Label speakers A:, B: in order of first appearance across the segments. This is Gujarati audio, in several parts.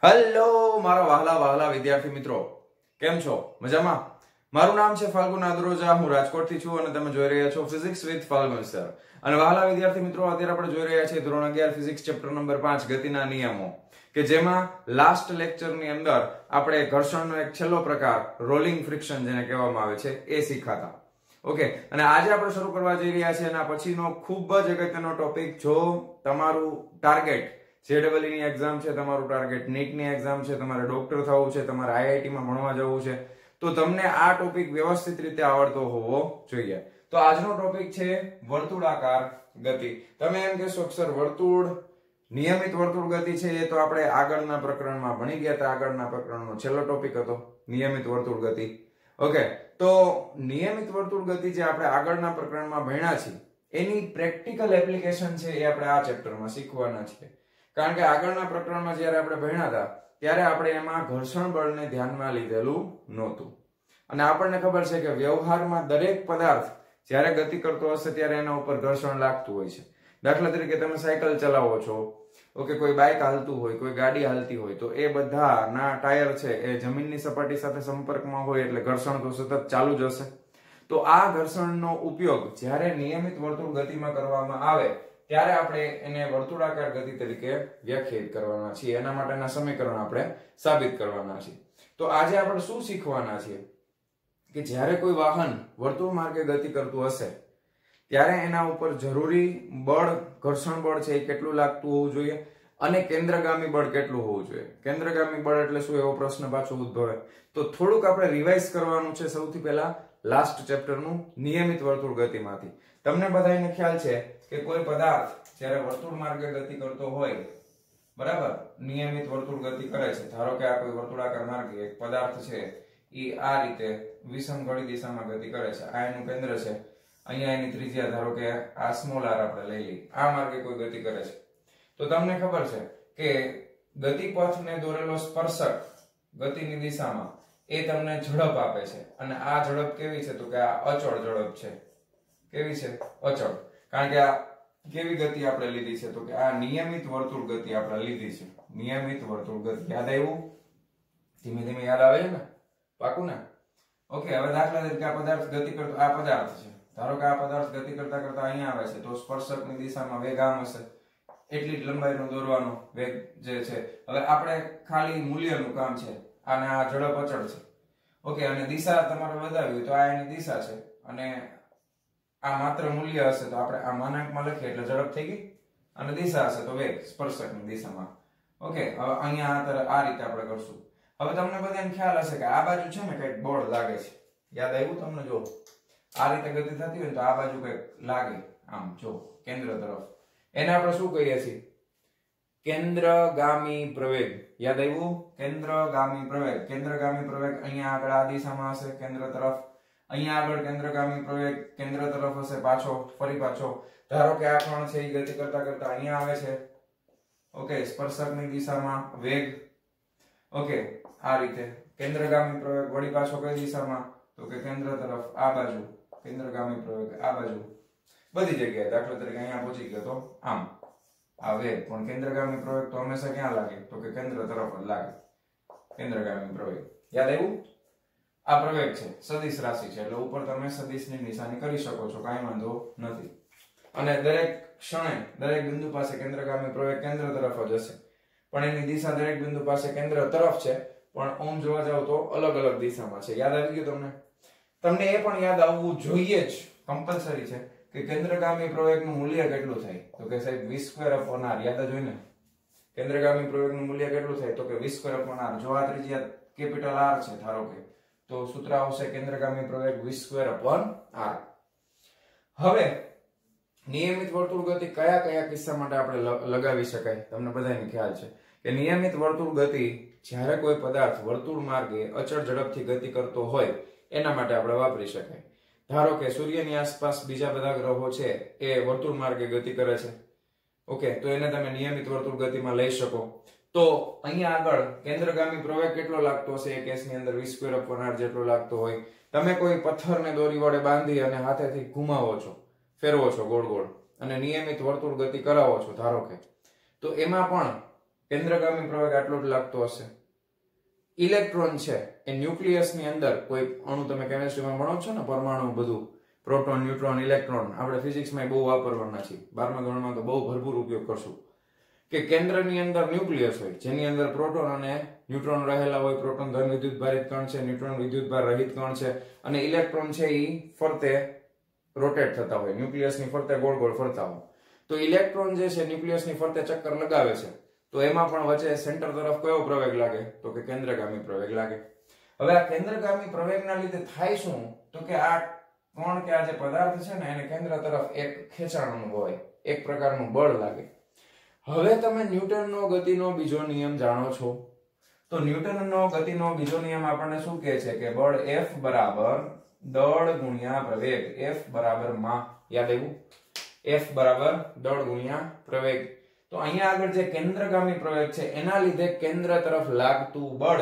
A: હેલો મારા વહાલા વહાલા વિદ્યાર્થી મિત્રો, કેમ છો? મજામાં? મારું નામ છે ફાલ્ગુન આદરોજા, હું રાજકોટથી છું અને તમે જોઈ રહ્યા છો ફિઝિક્સ વિથ ફાલ્ગુન સર. અને વહાલા વિદ્યાર્થી મિત્રો, અત્યારે આપણે જોઈ રહ્યા છીએ ધોરણ 11 ફિઝિક્સ ચેપ્ટર નંબર 5 ગતિના નિયમો, કે જેમાં લાસ્ટ લેક્ચરની અંદર આપણે ઘર્ષણનો એક છેલ્લો પ્રકાર રોલિંગ ફ્રિક્શન જેને કહેવામાં આવે છે એ શીખાતા. ઓકે, અને આજે આપણે શરૂ કરવા જઈ રહ્યા છીએ એના પછીનો ખૂબ જ અગત્યનો ટોપિક. જો તમારું ટાર્ગેટ JEE ની એક્ઝામ છે, તમારું ટાર્ગેટ નીટ ની એક્ઝામ છે, તમારે ડોક્ટર થવું છે, તમારે IIT માં ભણવા જવું છે, તો તમને આ ટોપિક વ્યવસ્થિત રીતે આવડતો હોવો જોઈએ. તો આજનો ટોપિક છે વર્તુળાકાર ગતિ. તમે એમ કહેશો કે સર વર્તુળ નિયમિત વર્તુળ ગતિ છે એ તો આપણે આગળના પ્રકરણમાં ભણી ગયા હતા. આગળના પ્રકરણનો છેલ્લો ટોપિક હતો નિયમિત વર્તુળ ગતિ. ઓકે, તો નિયમિત વર્તુળ ગતિ જે આપણે આગળના પ્રકરણમાં ભણ્યા છીએ એની પ્રેક્ટિકલ એપ્લિકેશન છે એ આપણે આ ચેપ્ટરમાં શીખવાના છીએ. કારણ કે આગળના પ્રકરણમાં જ્યારે આપણે ભણ્યા હતા ત્યારે આપણે એમાં ઘર્ષણ બળને ધ્યાનમાં લીધેલું નહોતું. અને આપણને ખબર છે કે વ્યવહારમાં દરેક પદાર્થ જ્યારે ગતિ કરતો હશે ત્યારે એના ઉપર ઘર્ષણ લાગતું હોય છે. દાખલા તરીકે તમે સાયકલ ચલાવો છો, ઓકે, કોઈ બાઇક હાલતું હોય, કોઈ ગાડી હાલતી હોય, તો એ બધાના ટાયર છે એ જમીનની સપાટી સાથે સંપર્કમાં હોય એટલે ઘર્ષણ તો સતત ચાલુ જ હશે. તો આ ઘર્ષણનો ઉપયોગ જ્યારે નિયમિત વર્તુળ ગતિમાં કરવામાં આવે ત્યારે આપણે એને વર્તુળાકાર ગતિ તરીકે વ્યાખ્યાયિત કરવાના છીએ. એના માટેના સમીકરણ આપણે સાબિત કરવાના છીએ. તો આજે આપણે શું શીખવાના છીએ કે જ્યારે કોઈ વાહન વર્તુળ માર્ગે ગતિ કરતું હશે ત્યારે એના ઉપર જરૂરી બળ, ઘર્ષણ બળ છે એ કેટલું લાગતું હોવું જોઈએ અને કેન્દ્રગામી બળ કેટલું હોવું જોઈએ. કેન્દ્રગામી બળ એટલે શું, એવો પ્રશ્ન પાછો ઉદ્ભવે. તો થોડુંક આપણે રિવાઇઝ કરવાનું છે સૌથી પહેલા લાસ્ટ ચેપ્ટરનું નિયમિત વર્તુળ ગતિમાંથી. તમને બધાને ખ્યાલ છે કે કોઈ પદાર્થ જ્યારે વર્તુળ માર્ગે ગતિ કરતો હોય, બરાબર, નિયમિત વર્તુળ ગતિ કરે છે. ધારો કે આ કોઈ વર્તુળાકાર માર્ગે એક પદાર્થ છે એ આ રીતે વિષમ ઘડી દિશામાં ગતિ કરે છે. આ એનું કેન્દ્ર છે, અહીંયા એની ત્રિજ્યા ધારો કે આ સ્મોલ r આપણે લઈ લઈએ. આ માર્ગે કોઈ ગતિ કરે છે તો તમને ખબર છે કે ગતિપથને દોરેલો સ્પર્શક ગતિની દિશામાં એ તમને ઝડપ આપે છે. અને આ ઝડપ કેવી છે? તો કે આ અચળ ઝડપ છે. કેવી છે? અચળ. કારણ કે આ કેવી ગતિ આપણે લીધી છે? તો કે આ નિયમિત વર્તુળ ગતિ આપણે લીધી છે. નિયમિત વર્તુળ ગતિ યાદ આવ્યું? ધીમે ધીમે યાદ આવે છે ને? પાકું ને? ઓકે, હવે દાખલા તરીકે આ પદાર્થ ગતિ કરતો, આ પદાર્થ છે, ધારો કે આ પદાર્થ ગતિ કરતા કરતા અહીંયા આવે છે તો સ્પર્શકની દિશામાં વેગ આમ હશે, એટલી જ લંબાઈનો દોરવાનો વેગ જે છે. હવે આપણે ખાલી મૂલ્યનું કામ છે, અને આ ઝડપ અચળ છે. ઓકે, અને દિશા તમારે બતાવી તો આ એની દિશા છે અને આ માત્ર મૂલ્ય હશે તો આપણે આ માનાંકમાં લખીએ એટલે ઝડપ થઈ ગઈ, અને દિશા હશે તો વેગ સ્પર્શકની દિશામાં. ઓકે, હવે અહીંયા આ રીતે આપણે કરશું. હવે તમને બધાને ખ્યાલ હશે કે આ બાજુ છે ને કંઈક બળ લાગે છે. યાદ આવ્યું તમને? જો આ રીતે ગતિ થતી હોય તો આ બાજુ કંઈક લાગે, આમ જો કેન્દ્ર તરફ. એને આપણે શું કહીએ છીએ? કેન્દ્રગામી પ્રવેગ. યાદ આવ્યું? કેન્દ્રગામી પ્રવેગ. કેન્દ્રગામી પ્રવેગ અહીંયા આગળ આ દિશામાં હશે કેન્દ્ર તરફ, અહીંયા આગળ કેન્દ્રગામી પ્રવેગ કેન્દ્ર તરફ હશે, પાછો ફરી પાછો. ધારો કે આ કણ છે એ ગતિ કરતા કરતા અહીંયા આવે છે, ઓકે, સ્પર્શકની દિશામાં વેગ. ઓકે, આ રીતે કેન્દ્રગામી પ્રવેગ વળી પાછો કઈ દિશામાં? તો કે કેન્દ્ર તરફ, આ બાજુ કેન્દ્રગામી પ્રવેગ, આ બાજુ બધી જગ્યાએ. દાખલા તરીકે અહીંયા પહોંચી ગયો તો આમ આ વેગ, પણ કેન્દ્રગામી પ્રવેગ તો હંમેશા ક્યાં લાગે? તો કે કેન્દ્ર તરફ જ લાગે. કેન્દ્રગામી પ્રવેગ યાદ આવ્યું? આ પ્રવેગ છે, સદિશ રાશિ છે એટલે ઉપર તમે સદિશની નિશાની કરી શકો છો, કાંઈ વાંધો નથી. અને દરેક ક્ષણે દરેક બિંદુ પાસે કેન્દ્રગામી પ્રવેગ કેન્દ્ર તરફ જ હશે, પણ એની દિશા દરેક બિંદુ પાસે કેન્દ્ર તરફ છે, પણ ઓમ જોવા જાવ તો અલગ અલગ દિશામાં છે. યાદ આવી ગયું તમને? તમને એ પણ યાદ આવવું જોઈએ જ, કમ્પલસરી છે કે કેન્દ્રગામી પ્રવેગનું મૂલ્ય કેટલું થાય? તો કે સાહેબ v²/r. યાદ જ હોય ને? કેન્દ્રગામી પ્રવેગનું મૂલ્ય કેટલું થાય? તો કે v²/r. જો આ ત્રિજ્યા કેપિટલ R છે ધારો કે, તો સૂત્ર આવશે કેન્દ્રગામી પ્રવેગ v²/r. હવે નિયમિત વર્તુળ ગતિ કયા કયા કિસ્સા માટે આપણે લગાવી શકાય? તમને બધાને ખ્યાલ છે કે નિયમિત વર્તુળ ગતિ જ્યારે કોઈ પદાર્થ વર્તુળ માર્ગે અચળ ઝડપથી ગતિ કરતો હોય એના માટે આપણે વાપરી શકાય. ધારો કે સૂર્યની આસપાસ બીજા બધા ગ્રહો છે એ વર્તુળ માર્ગે ગતિ કરે છે, ઓકે, તો એને તમે નિયમિત વર્તુળ ગતિમાં લઈ શકો. તો અહીંયા આગળ કેન્દ્રગામી પ્રવેગ કેટલો લાગતો હશે? એ કેસની અંદર v²/r જેટલો લાગતો હોય. તમે કોઈ પથ્થરને દોરી વડે બાંધી અને હાથેથી ઘુમાવો છો, ફેરવો છો ગોળ ગોળ, અને નિયમિત વર્તુળ ગતિ કરાવો છો ધારો કે, તો એમાં પણ કેન્દ્રગામી પ્રવેગ આટલો જ લાગતો હશે. ઇલેક્ટ્રોન છે એ ન્યુક્લિયસ ની અંદર કોઈ અણુ તમે કેમિસ્ટ્રીમાં ભણો છો ને, પરમાણુ બધું, પ્રોટોન, ન્યુટ્રોન, ઇલેક્ટ્રોન, આપણે ફિઝિક્સમાં બહુ વાપરવાના છીએ, 12મા ધોરણમાં તો બહુ ભરપૂર ઉપયોગ કરશું. કે કેન્દ્રની અંદર ન્યુક્લિયસ હોય જેની અંદર પ્રોટોન અને ન્યુટ્રોન રહેલા હોય. પ્રોટોન ધન વિદ્યુતભારિત કણ છે, ન્યુટ્રોન વિદ્યુતભાર રહિત કણ છે, અને ઇલેક્ટ્રોન છે એ ફરતે રોટેટ થતા હોય, ન્યુક્લિયસની ફરતે ગોળ ગોળ ફરતા હોય. તો ઇલેક્ટ્રોન જે છે ન્યુક્લિયસની ફરતે ચક્કર લગાવે છે, તો એમાં પણ વચ્ચે સેન્ટર તરફ કયો પ્રવેગ લાગે? તો કે કેન્દ્રગામી પ્રવેગ લાગે. હવે આ કેન્દ્રગામી પ્રવેગના લીધે થાય શું? તો કે આ કણ કે આ જે પદાર્થ છે ને એને કેન્દ્ર તરફ એક ખેંચાણ અનુભવાય, એક પ્રકારનું બળ લાગે. હવે તમે ન્યૂટનનો ગતિનો બીજો નિયમ જાણો છો. તો ન્યૂટનનો ગતિનો બીજો નિયમ આપણને શું કહે છે? કે બળ F બરાબર દળ ગુણ્યા પ્રવેગ. F બરાબર માં, યાદ આવ્યું? F બરાબર દળ ગુણ્યા પ્રવેગ. તો અહીંયા આગળ જે કેન્દ્રગામી પ્રવેગ છે એના લીધે કેન્દ્ર તરફ લાગતું બળ,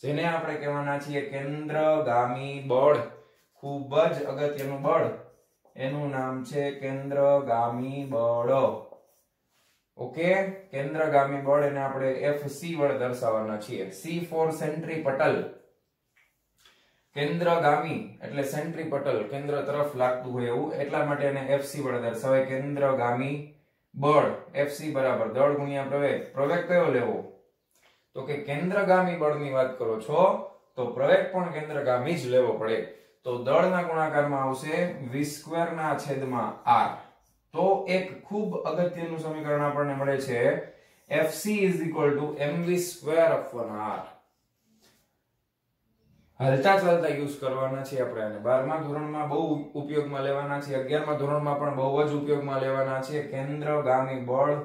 A: જેને આપણે કહેવાના છીએ કેન્દ્રગામી બળ, ખૂબ જ અગત્યનું બળ, એનું નામ છે કેન્દ્રગામી બળ. ઓકે, કેન્દ્રગામી બળ એને આપણે FC વડે દર્શાવવાના છીએ. C four સેન્ટ્રીપટલ. કેન્દ્રગામી એટલે સેન્ટ્રીપટલ, કેન્દ્ર તરફ લાગતું હોય એવું, એટલા માટે એને FC વડે દર્શાવાય, કેન્દ્રગામી બળ. FC બરાબર દળ ગુણ્યા પ્રવેગ. પ્રવેગ કયો લેવો? તો કે કેન્દ્રગામી બળની વાત કરો છો તો પ્રવેગ પણ કેન્દ્રગામી જ લેવો પડે. તો દળના ગુણાકારમાં આવશે v² ના છેદમાં r. તો એક ખૂબ અગત્યનું સમીકરણ આપણને મળે છે, FC mv² r. હલતા ચાલતા યુઝ કરવાના છે આપણે આને. 12મા ધોરણમાં બહુ ઉપયોગમાં લેવાના છે, 11મા ધોરણમાં પણ બહુ જ ઉપયોગમાં લેવાના છે. કેન્દ્રગામી બળ,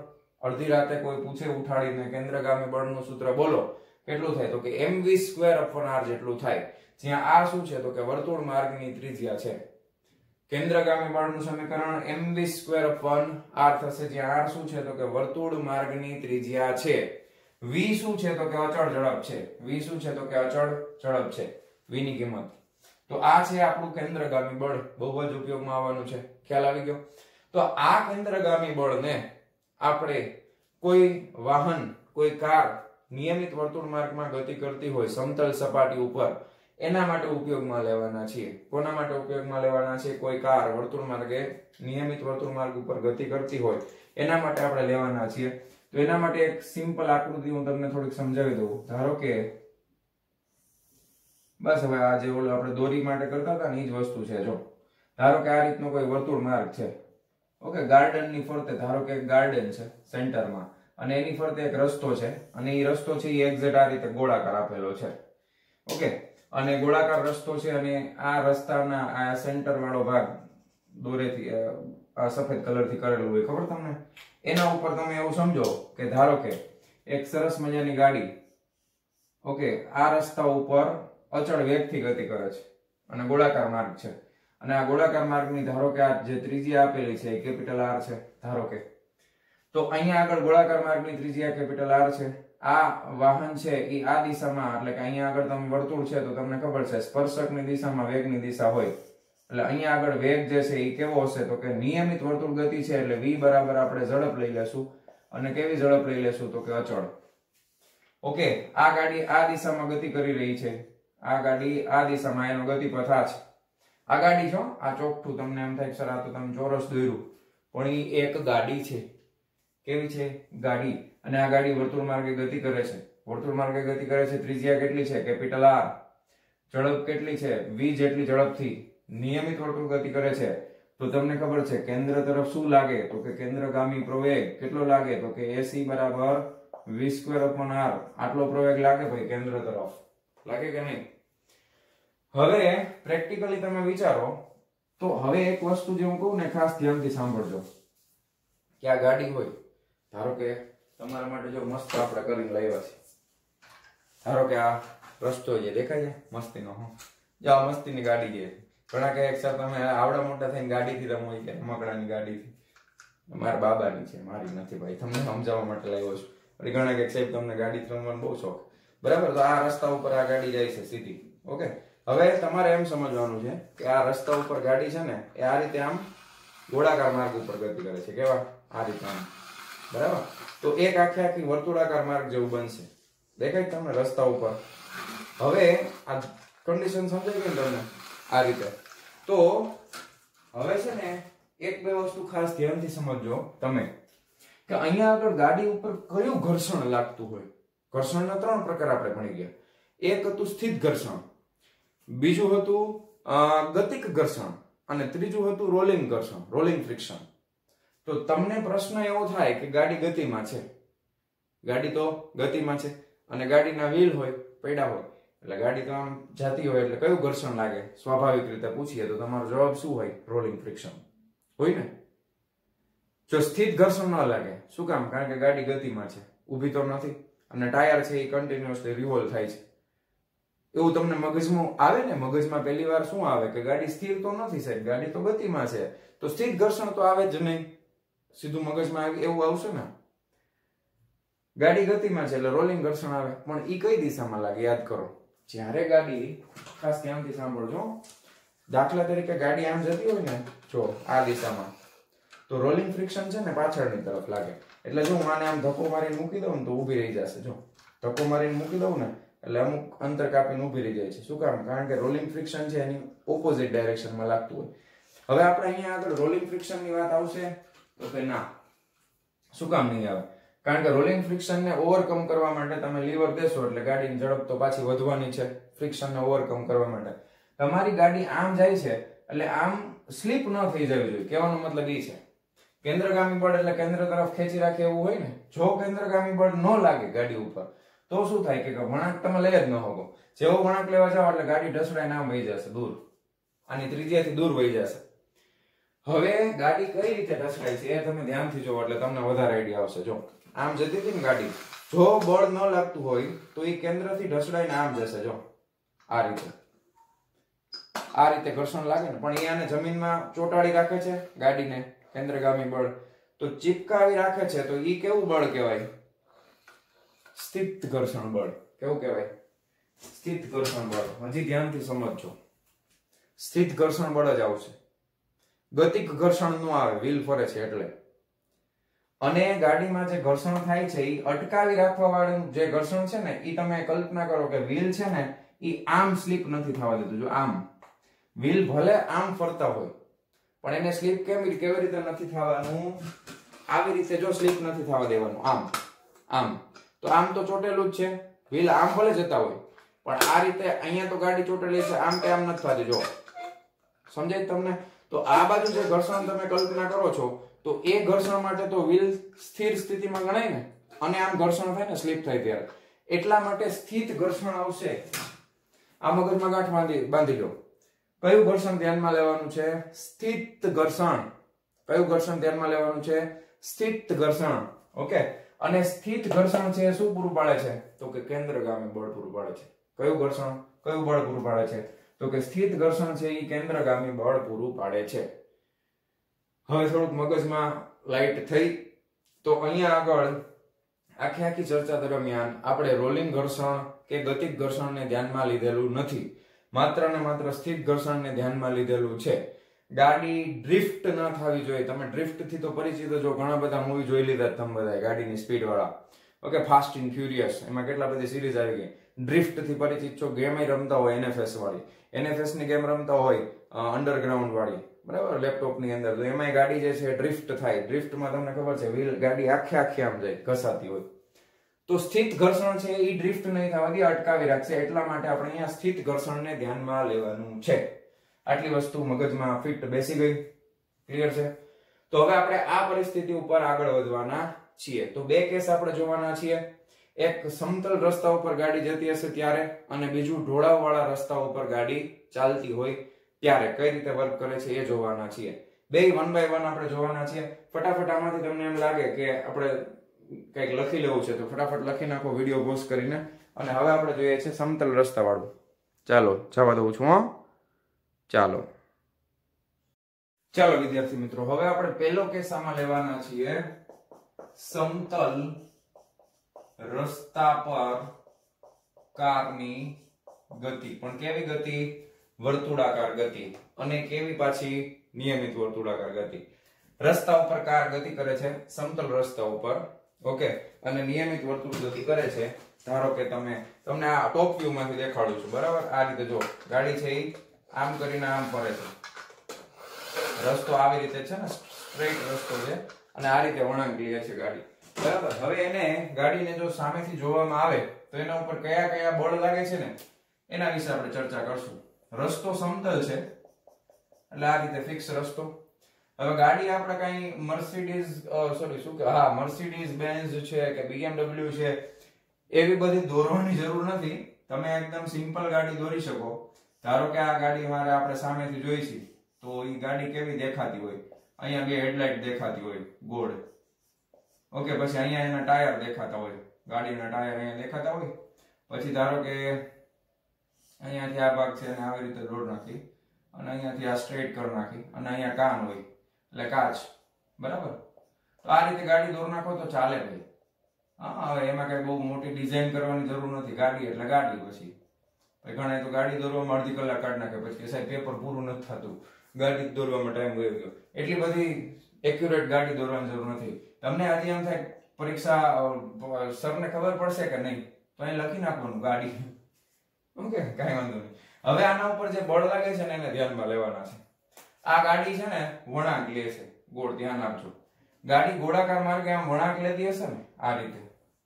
A: અડધી રાતે કોઈ પૂછે ઉઠાડીને કેન્દ્રગામી બળનું સૂત્ર બોલો, કેટલું થાય? તો કે mv² r જેટલું થાય. જ્યાં r શું છે? તો કે વર્તુળ માર્ગની ત્રિજ્યા છે. કેન્દ્રગામી બળનું સમીકરણ mv² r થશે, જ્યાં r શું છે? તો કે વર્તુળ માર્ગની ત્રિજ્યા છે. v શું છે? તો કે અચળ ઝડપ છે. v શું છે? તો કે અચળ ઝડપ છે, v ની કિંમત. તો આ છે આપણું કેન્દ્રગામી બળ, બહુ જ ઉપયોગમાં આવવાનું છે. ખ્યાલ આવી ગયો? તો આ કેન્દ્રગામી બળને આપણે કોઈ વાહન, કોઈ કાર નિયમિત વર્તુળ માર્ગમાં ગતિ કરતી હોય સમતલ સપાટી ઉપર, એના માટે ઉપયોગમાં લેવાના છીએ. કોના માટે ઉપયોગમાં લેવાના છે? કોઈ કાર વર્તુળ માર્ગે, નિયમિત વર્તુળ માર્ગ ઉપર ગતિ કરતી હોય એના માટે આપણે લેવાના છીએ. તો એના માટે એક સિમ્પલ આકૃતિ હું તમને થોડીક સમજાવી દઉં. ધારો કે બસ હવે આ જે ઓલો આપણે દોરી માટે કરતા હતા ને એ જ વસ્તુ છે. જો ધારો કે આ રીતનો કોઈ વર્તુળ માર્ગ છે. ઓકે, ગાર્ડન ની ફરતે ધારો કે એક ગાર્ડન છે સેન્ટરમાં, અને એની ફરતે એક રસ્તો છે, અને એ રસ્તો છે એ એક્ઝેક્ટ આ રીતે ગોળાકાર આપેલો છે. ઓકે, અને ગોળાકાર રસ્તો છે, અને આ રસ્તાના આ સેન્ટર વાળો ભાગ દોરેથી આ સફેદ કલરથી કરેલું હોય, ખબર તમને? એના ઉપર તમે એવું સમજો કે ધારો કે એક સરસ મજાની ગાડી, ઓકે, આ રસ્તા ઉપર અચળ વેગથી ગતિ કરે છે, અને ગોળાકાર માર્ગ છે, અને આ ગોળાકાર માર્ગની ધારો કે આ જે ત્રિજ્યા આપેલી છે એ કેપિટલ R છે, ધારો કે. તો અહીંયા આગળ ગોળાકાર માર્ગની ત્રિજ્યા કેપિટલ R છે. આ વાહન છે એ આ દિશામાં, એટલે કે અહીંયા આગળ તમે વર્તુળ છે તો તમને ખબર છે સ્પર્શકની દિશામાં વેગની દિશા હોય, એટલે અહીંયા આગળ વેગ જે છે એ કેવો હશે? તો કે નિયમિત વર્તુળ ગતિ છે, એટલે v બરાબર આપણે ઝડપ લઈ લેશું. અને કેવી ઝડપ લઈ લેશું? તો કે અચળ. ઓકે, આ ગાડી આ દિશામાં ગતિ કરી રહી છે, આ ગાડી આ દિશામાં, એનો ગતિપથ આ છે. આ ગાડી છો, આ ચોકઠું તમને એમ થાય સર આ તો તમે ચોરસ દોર્યું, પણ એ એક ગાડી છે. કેવી છે? ગાડી. અને આ ગાડી વર્તુળ માર્ગે ગતિ કરે છે. વર્તુળ માર્ગે ગતિ કરે છે, ત્રિજ્યા કેટલી છે? Capital R. ઝડપ કેટલી છે? v જેટલી ઝડપથી નિયમિત વર્તુળ ગતિ કરે છે. તો તમને ખબર છે કેન્દ્ર તરફ શું લાગે? તો કે કેન્દ્રગામી પ્રવેગ કેટલો લાગે? તો કે AC બરાબર v²/r. આટલો પ્રવેગ લાગે ભાઈ કેન્દ્ર તરફ. લાગે કે નહીં? હવે પ્રેક્ટિકલી તમે વિચારો તો હવે એક વસ્તુ જે હું કહું ને ખાસ ધ્યાનથી સાંભળજો. કે આ ગાડી હોય, ધારો કે તમારા માટે જો મસ્ત આપણે કરીને લાવ્યા છે, ધારો કે આ રસ્તો જે દેખાય છે મસ્તીનો, જો આ મસ્તીની ગાડી છે. ઘણા કહે સર તમે આવડા મોટા થઈને ગાડીથી રમો, કે રમકડાની ગાડીથી. મારા બાબાની છે, મારી નથી ભાઈ, તમને સમજાવવા માટે લાવ્યો છું. એટલે ઘણા કહે સાહેબ તમને ગાડીથી રમવાનો બહુ શોખ, બરાબર? તો આ રસ્તા ઉપર આ ગાડી જાય છે સીધી. ઓકે, હવે તમારે એમ સમજવાનું છે કે આ રસ્તા ઉપર ગાડી છે ને એ આ રીતે આમ ગોળાકાર માર્ગ ઉપર ગતિ કરે છે. કેવા? આ રીતે આમ, બરાબર? તો એક આખી વર્તુળાકાર માર્ગ જેવું બનશે. દેખાય તમને રસ્તા ઉપર? હવે આ કન્ડિશન સમજાઈ ગઈ તમને આ રીતે. તો હવે છે ને એક બે વસ્તુ ખાસ ધ્યાનથી સમજજો તમે કે અહીંયા આગળ ગાડી ઉપર કયું ઘર્ષણ લાગતું હોય. ઘર્ષણના 3 પ્રકાર આપણે ભણી ગયા. એક હતું સ્થિત ઘર્ષણ, બીજું હતું ગતિક ઘર્ષણ અને ત્રીજું હતું રોલિંગ ઘર્ષણ, રોલિંગ ફ્રિક્શન. તો તમને પ્રશ્ન એવો થાય કે ગાડી ગતિમાં છે, ગાડી તો ગતિમાં છે અને ગાડીના વ્હીલ હોય પૈડા હોય એટલે ગાડી તો આમ જાતી હોય એટલે કયું ઘર્ષણ લાગે? સ્વાભાવિક રીતે પૂછીએ તો તમારો જવાબ શું હોય? રોલિંગ ફ્રિક્શન હોય ને. જો સ્થિત ઘર્ષણ ન લાગે, શું કામ? કારણ કે ગાડી ગતિમાં છે, ઊભી તો નથી અને ટાયર છે એ કન્ટિન્યુઅસલી રિવોલ્વ થાય છે. એવું તમને મગજમાં આવે ને? મગજમાં પહેલી વાર શું આવે કે ગાડી સ્થિર તો નથી સાહેબ, ગાડી તો ગતિમાં છે, તો સ્થિત ઘર્ષણ તો આવે જ નહીં. સીધું મગજમાં એવું આવશે ને. ગાડી ગતિમાં છે એટલે રોલિંગ ઘર્ષણ આવે. પણ ઈ કઈ દિશામાં લાગે? યાદ કરો. જ્યારે ગાડી, ખાસ ધ્યાનથી સાંભળજો, દાખલા તરીકે ગાડી આમ જતી હોય ને, જો આ દિશામાં, તો રોલિંગ ફ્રિક્શન છે ને પાછળની તરફ લાગે. એટલે જો હું આને આમ ધક્કો મારીને મૂકી દઉં ને તો ઊભી રહી જશે. જો ધક્કો મારીને મૂકી દઉં ને એટલે અમુક અંતર કાપીને ઊભી રહી જાય છે. શું કામ? કારણ કે રોલિંગ ફ્રિક્શન છે એની ઓપોઝિટ ડાયરેક્શનમાં લાગતું હોય. હવે આપણે અહીંયા આગળ રોલિંગ ફ્રિક્શનની વાત આવશે તો કે ના. શું કામ નહીં આવે? કારણ કે રોલિંગ ફ્રિક્શનને ઓવરકમ કરવા માટે તમે લીવર દેશો એટલે ગાડીની ઝડપ તો પાછી વધવાની છે. ફ્રિક્શનને ઓવરકમ કરવા માટે તમારી ગાડી આમ જાય છે એટલે આમ સ્લીપ ન થઈ જવી જોઈએ. કહેવાનો મતલબ એ છે કેન્દ્રગામી બળ એટલે કેન્દ્ર તરફ ખેંચી રાખે એવું હોય ને. જો કેન્દ્રગામી બળ ન લાગે ગાડી ઉપર તો શું થાય કે વળાંક તમે લઈ જ ન શકો. જેવો વળાંક લેવા જાવ એટલે ગાડી ઢસડાઈને આમ વહી જશે દૂર, આની ત્રિજ્યાથી દૂર વહી જશે. હવે ગાડી કઈ રીતે ઢસડાય છે એ તમે ધ્યાનથી જોવો એટલે તમને વધારે આઈડિયા આવશે. જો આમ જતી હતી ને ગાડી, જો બળ ન લાગતું હોય તો એ કેન્દ્રથી ઢસડાઈને આમ જશે. જો આ રીતે, આ રીતે ઘર્ષણ લાગે ને, પણ એ આને જમીનમાં ચોંટાડી રાખે છે ગાડીને, કેન્દ્રગામી બળ તો ચીપકાવી રાખે છે. તો ઈ કેવું બળ કહેવાય? સ્થિત ઘર્ષણ બળ. કેવું કહેવાય? સ્થિત ઘર્ષણ બળ. હજી ધ્યાનથી સમજજો, સ્થિત ઘર્ષણ બળ જ આવશે. ગતિક ઘર્ષણ નો આવે, વ્હીલ ફરે છે એટલે. અને ગાડીમાં જે ઘર્ષણ થાય છે એ અટકાવી રાખવા વાળું જે ઘર્ષણ છે ને, એ તમે કલ્પના કરો કે વ્હીલ છે ને એ આમ સ્લીપ નથી થવા દેતું. જો આમ વ્હીલ ભલે આમ ફરતા હોય પણ એને સ્લીપ કેવી રીતે નથી થવાનું? આવી રીતે જો સ્લીપ નથી થવા દેવાનું. આમ આમ તો આમ તો ચોટેલું જ છે વ્હીલ, આમ ભલે જતા હોય પણ આ રીતે અહીંયા તો ગાડી ચોટેલી છે, આમ કે આમ નથી થતી. જો સમજાય તમને? તો આ બાજુ જે ઘર્ષણ તમે કલ્પના કરો છો તો એ ઘર્ષણ માટે તો વ્હીલ સ્થિર સ્થિતિમાં ગણાય ને, અને આમ ઘર્ષણ થાય ને સ્લીપ થાય ત્યારે, એટલા માટે સ્થિત ઘર્ષણ આવશે. આ મગજમાં ગાંઠ બાંધી લો. કયું ઘર્ષણ ધ્યાનમાં લેવાનું છે? સ્થિત ઘર્ષણ. કયું ઘર્ષણ ધ્યાનમાં લેવાનું છે? સ્થિત ઘર્ષણ. ઓકે. અને સ્થિત ઘર્ષણ છે શું પૂરું પાડે છે? તો કે કેન્દ્રગામી બળ પૂરું પાડે છે. કયું ઘર્ષણ, કયું બળ પૂરું પાડે છે? તો કે સ્થિત ઘર્ષણ છે એ કેન્દ્રગામી બળ પૂરું પાડે છે. હવે થોડુંક મગજમાં લાઈટ થઈ. તો અહીંયા આગળ આખી ચર્ચા દરમિયાન આપણે રોલિંગ ઘર્ષણ કે ગતિક ઘર્ષણને ધ્યાનમાં લીધેલું નથી, માત્ર ને માત્ર સ્થિત ઘર્ષણને ધ્યાનમાં લીધેલું છે. ગાડી ડ્રિફ્ટ ન થવી જોઈએ. તમે ડ્રિફ્ટ થી તો પરિચિત છો, ઘણા બધા મૂવી જોઈ લીધા તમે બધા ગાડીની સ્પીડ વાળા. ઓકે, ફાસ્ટ એન્ડ ફ્યુરિયસ, એમાં કેટલા બધી સિરીઝ આવી ગઈ. ડ્રિફ્ટ થી પરિચિત છો, ગેમ રમતા હોય NFS વાળી, NFS ની ગેમ રમતા હોય અંડરગ્રાઉન્ડ વાળી, બરાબર, લેપટોપ ની અંદર. તો એમાં ગાડી જે છે ડ્રિફ્ટ થાય. ડ્રિફ્ટમાં તમને ખબર છે વ્હીલ ગાડી આખે આમ જાય, ઘસાતી હોય. તો સ્થિત ઘર્ષણ છે એ ડ્રિફ્ટ નહીં થવા દે, અટકાવી રાખશે. એટલા માટે આપણે અહીંયા સ્થિત ઘર્ષણને ધ્યાનમાં લેવાનું છે. આટલી વસ્તુ મગજમાં ફિટ બેસી ગઈ? ક્લિયર છે? તો હવે આપણે આ પરિસ્થિતિ ઉપર આગળ વધવાના છીએ. તો બે કેસ આપણે જોવાના છીએ. એક સમતલ રસ્તા ઉપર ગાડી જતી હશે ત્યારે, અને બીજું ઢોળાવ વાળા રસ્તા ઉપર ગાડી ચાલતી હોય ત્યારે કઈ રીતે વર્ક કરે છે એ જોવાના છીએ. બે 1 by 1 આપણે જોવાના છીએ. ફટાફટ આમાંથી તમને એમ લાગે કે આપણે કંઈક લખી લેવું છે તો ફટાફટ લખી નાખો વિડીયો પોઝ કરીને. અને હવે આપણે જોઈએ છે સમતલ રસ્તા વાળું. ચાલો જવા દઉં છું. ચાલો વિદ્યાર્થી મિત્રો, હવે આપણે પહેલો કેસ આમાં લેવાના છીએ. સમતલ રસ્તા પર કારની ગતિ. પણ કેવી ગતિ? વર્તુળાકાર ગતિ. અને કેવી પાછી? નિયમિત વર્તુળાકાર ગતિ. રસ્તા ઉપર કાર ગતિ કરે છે સમતલ રસ્તા ઉપર, ઓકે, અને નિયમિત વર્તુળ ગતિ કરે છે. ધારો કે તમને આ ટોપ વ્યૂ માંથી દેખાડું છું, બરાબર? આ રીતે જો ગાડી છે ઈ આમ કરીને આમ ફરે છે. રસ્તો આવી રીતે છે ને, સ્ટ્રેટ રસ્તો છે, અને આ રીતે વળાંક લે છે ગાડી, બરાબર? હવે એને ગાડીને જો સામેથી જોવામાં આવે તો એના ઉપર કયા કયા બળ લાગે છે ને એના વિશે આપણે ચર્ચા કરશું. રસ્તો સમતલ છે એટલે આ રીતે ફિક્સ રસ્તો. હવે ગાડી આપણે કઈ મર્સિડીઝ બેન્ઝ છે કે BMW છે એવી બધી દોરવાની જરૂર નથી. તમે એકદમ સિમ્પલ ગાડી દોરી શકો. ધારો કે આ ગાડી મારે આપણે સામેથી જોઈ છે તો એ ગાડી કેવી દેખાતી હોય, અહીંયા બે હેડલાઇટ દેખાતી હોય ગોળ, ઓકે, પછી અહીંયા એના ટાયર દેખાતા હોય, ગાડીના ટાયર અહીંયા દેખાતા હોય, પછી ધારો કે અહીંયાથી આ ભાગ છે અને આવી રીતે દોડ નાખી અને અહીંયાથી આ સ્ટ્રેટ કરી નાખી અને અહીંયા કાન હોય એટલે કાચ, બરાબર? તો આ રીતે ગાડી દોર નાખો તો ચાલે ભાઈ. હા, હવે એમાં કઈ બહુ મોટી ડિઝાઇન કરવાની જરૂર નથી. ગાડી એટલે ગાડી. પછી ઘણા તો ગાડી દોરવામાં અડધી કલાક કાઢી નાખે, પછી સાહેબ પેપર પૂરું નથી થતું, ગાડી દોરવામાં ટાઈમ વહી ગયો. એટલી બધી એક્યુરેટ ગાડી દોરવાની જરૂર નથી. તમને હજી એમ થાય પરીક્ષા સરને ખબર પડશે કે નહીં તો અહીં લખી નાખવાનું ગાડી, ઓકે, કઈ વાંધો નહીં. હવે આના ઉપર જે બળ લાગે છે ને એને ધ્યાનમાં લેવાના છે. આ ગાડી છે ને વળાંક લે છે ગોળ, ધ્યાન આપજો. ગાડી ગોળાકાર માર્ગે આમ વળાંક લેતી હશે ને આ રીતે,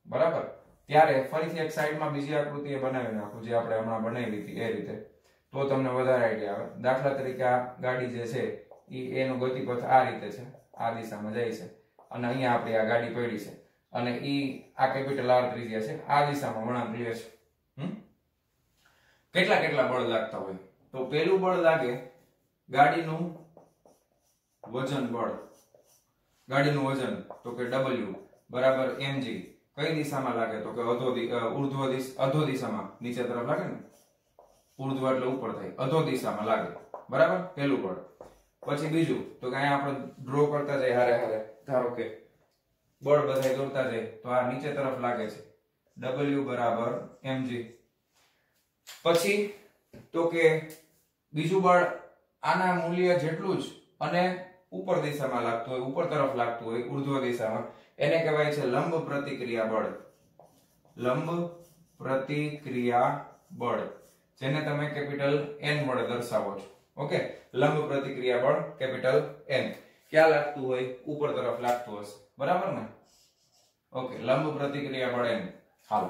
A: બરાબર? ત્યારે ફરીથી એક સાઈડમાં બીજી આકૃતિ બનાવી નાખું જે આપણે હમણાં બનાવી હતી એ રીતે, તો તમને વધારે આઈડિયા આવે. દાખલા તરીકે આ ગાડી જે છે એનું ગતિપથ આ રીતે છે, આ દિશામાં જાય છે, અને અહીંયા આપણી આ ગાડી પડી છે, અને આ કેપિટલ R ત્રિજ્યા છે, આ દિશામાં વળાંક લે છે. કેટલા બળ લાગતા હોય? તો પેલું બળ લાગે ગાડીનું વજન બળ. ગાડીનું વજન તો કે W બરાબર mg. કઈ દિશામાં લાગે? તો કે અધો દિશામાં, નીચે તરફ લાગે ને, ઉર્ધ્વ એટલે ઉપર થાય, અધો દિશામાં લાગે, બરાબર? પેલું બળ. પછી બીજું તો કે અહીંયા આપણે ડ્રો કરતા જાય હારે હારે, ધારો કે બળ બધા દોરતા જાય તો આ નીચે તરફ લાગે છે, W બરાબર mg. પછી તો કે બીજું બળ આના મૂલ્ય જેટલું જ અને ઉપર દિશામાં લાગતું હોય, ઉપર તરફ લાગતું હોય, ઉર્ધ્વ દિશામાં, એને કહેવાય છે લંબ પ્રતિક્રિયા બળ. લંબ પ્રતિક્રિયા બળ, જેને તમે કેપિટલ N વડે દર્શાવો છો, ઓકે? લંબ પ્રતિક્રિયા બળ કેપિટલ N ક્યાં લાગતું હોય? ઉપર તરફ લાગતું હશે, બરાબર ને? ઓકે, લંબ પ્રતિક્રિયા બળ N. હાલો,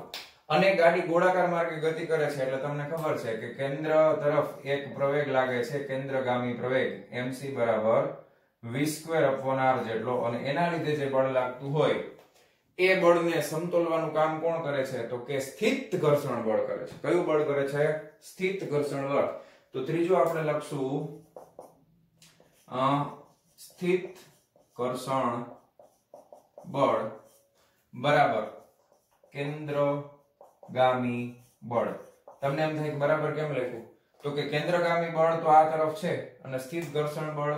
A: અને ગાડી ગોળાકાર માર્ગે ગતિ કરે છે એટલે તમને ખબર છે કે કેન્દ્ર તરફ એક પ્રવેગ લાગે છે, કેન્દ્રગામી પ્રવેગ mc બરાબર v²/r જેટલો, અને એના લીધે જે બળ લાગતું હોય એ બળને સમતોલવાનું કામ કોણ કરે છે? તો કે સ્થિત ઘર્ષણ બળ કરે છે. કયું બળ કરે છે? સ્થિત ઘર્ષણ બળ. તો ત્રીજું આપણે લખશું સ્થિત ઘર્ષણ બળ બરાબર કેન્દ્રગામી બળ. તમને એમ થાય કે બરાબર કેમ લખ્યું? તો કે કેન્દ્રગામી બળ તો આ તરફ છે અને સ્થિત ઘર્ષણ બળ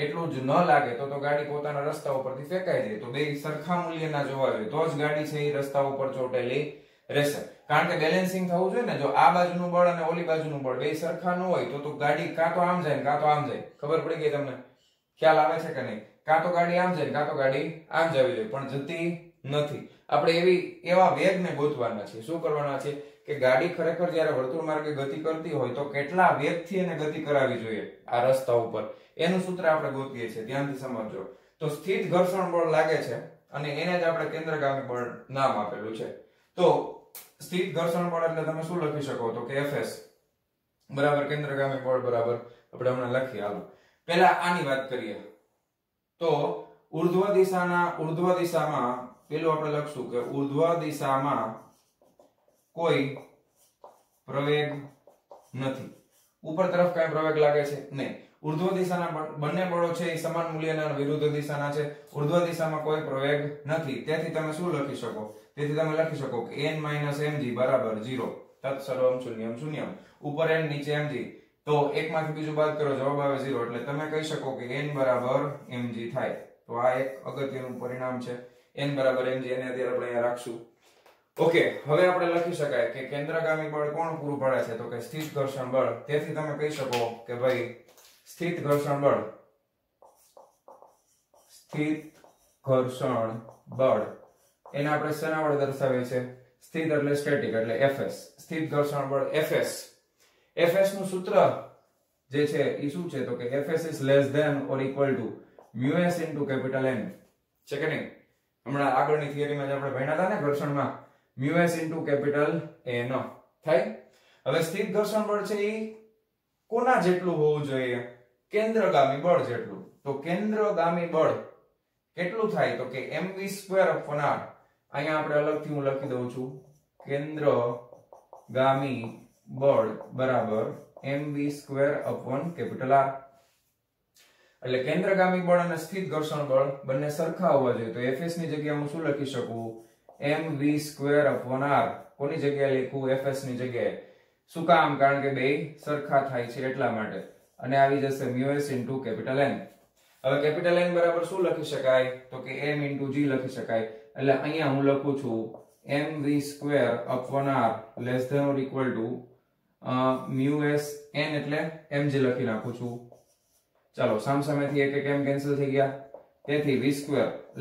A: એટલું જ ન લાગે તો ગાડી પોતાના રસ્તા ઉપરથી ફેંકાઈ જાય. તો બે સરખા મૂલ્યના જોવા જોઈએ તો જ ગાડી છે એ રસ્તા ઉપર ચોટેલી રહેશે. કારણ કે બેલેન્સિંગ થવું જોઈએ ને. જો આ બાજુનું બળ અને ઓલી બાજુનું બળ બે સરખા ન હોય તો ગાડી કાં તો આમ જાય કાં તો આમ જાય. ખબર પડી ગઈ તમને? ખ્યાલ આવે છે કે નહીં? કાં તો ગાડી આમ જાય કાં તો ગાડી આમ જવી જોઈએ, પણ જતી નથી. આપણે એવા વેગને ગોતવાના છે. શું કરવાના છે કે ગાડી ખરેખર જ્યારે વર્તુળ માર્ગે ગતિ કરતી હોય તો કેટલા વેગથી એને ગતિ કરાવવી જોઈએ આ રસ્તા ઉપર, એનું સૂત્ર આપણે ગોતીએ છીએ. ધ્યાનથી સમજજો. તો સ્થિત ઘર્ષણ બળ લાગે છે અને એને જ આપણે કેન્દ્રગામી બળ નામ આપેલું છે. તો સ્થિત ઘર્ષણ બળ એટલે તમે શું લખી શકો? તો કે Fs બરાબર કેન્દ્રગામી બળ બરાબર આપણે હમણાં લખીએ. હાલો, પહેલા આની વાત કરીએ. તો ઉર્ધ્વ દિશામાં પેલું આપણે લખશું કે ઉર્ધ્વ દિશામાં કોઈ પ્રવેગ નથી. ઉપર તરફ કઈ પ્રવેગ લાગે છે? નહીં. ઉર્ધ્વ દિશાના બંને બળો છે એ સમાન મૂલ્યના વિરુદ્ધ દિશાના છે. ઉર્ધ્વ દિશામાં કોઈ પ્રવેગ નથી. તેથી તમે શું લખી શકો? તેથી તમે લખી શકો કે n - mg બરાબર 0. તત્ સર્વમ શૂન્યમ શૂન્યમ. ઉપર n નીચે mg. તો એકમાંથી બીજું બાદ કરો, જવાબ આવે 0. એટલે તમે કહી શકો કે n બરાબર mg થાય. તો આ એક અગત્યનું પરિણામ છે. n બરાબર mg, એને અત્યારે આપણે અહીંયા રાખશું. ઓકે, હવે આપણે લખી શકાય કે કેન્દ્રગામી બળ કોણ પૂરું પાડે છે? તો કે સ્થિત ઘર્ષણ બળ. તેથી તમે કહી શકો કે ભાઈ સ્થિત ઘર્ષણ બળ એને આપણે શેના વડે દર્શાવીએ છીએ? સ્થિત એટલે સ્ટેટિક એટલે Fs, સ્થિત ઘર્ષણ બળ Fs. Fs નું સૂત્ર જે છે એ શું છે? તો કે Fs is less than or equal to μs into capital N. છે કે નહીં? હમણાં આગળની થિયરીમાં જે આપણે ભણ્યા હતા ને ઘર્ષણમાં, μs into capital N થાય. હવે સ્થિત ઘર્ષણ બળ છે એ કોના જેટલું હોવું જોઈએ? કેન્દ્રગામી બળ જેટલું. તો કેન્દ્રગામી બળ કેટલું થાય? તો કે mv²/r. અહીંયા આપણે અલગથી હું લખી દઉં છું, કેન્દ્રગામી બળ બરાબર mv²/R. એટલે કેન્દ્રગામી બળ અને સ્થિત ઘર્ષણ બળ બંને સરખા હોવા જોઈએ. તો Fs ની જગ્યાએ હું શું લખી શકું? mv²/R. કોની જગ્યાએ લખું? Fs ની જગ્યાએ. શું કામ? કારણ કે બે સરખા થાય છે એટલા માટે. અને આવી જશે μs into capital N. હવે કેપિટલ N બરાબર શું લખી શકાય? તો કે m into g લખી શકાય. એટલે અહીંયા હું લખું છું mv²/R less than or equal to μs n એટલે mg લખી નાખું છું. ચાલો સામસામેથી એક m કેન્સલ થઈ ગયા. તેથી v²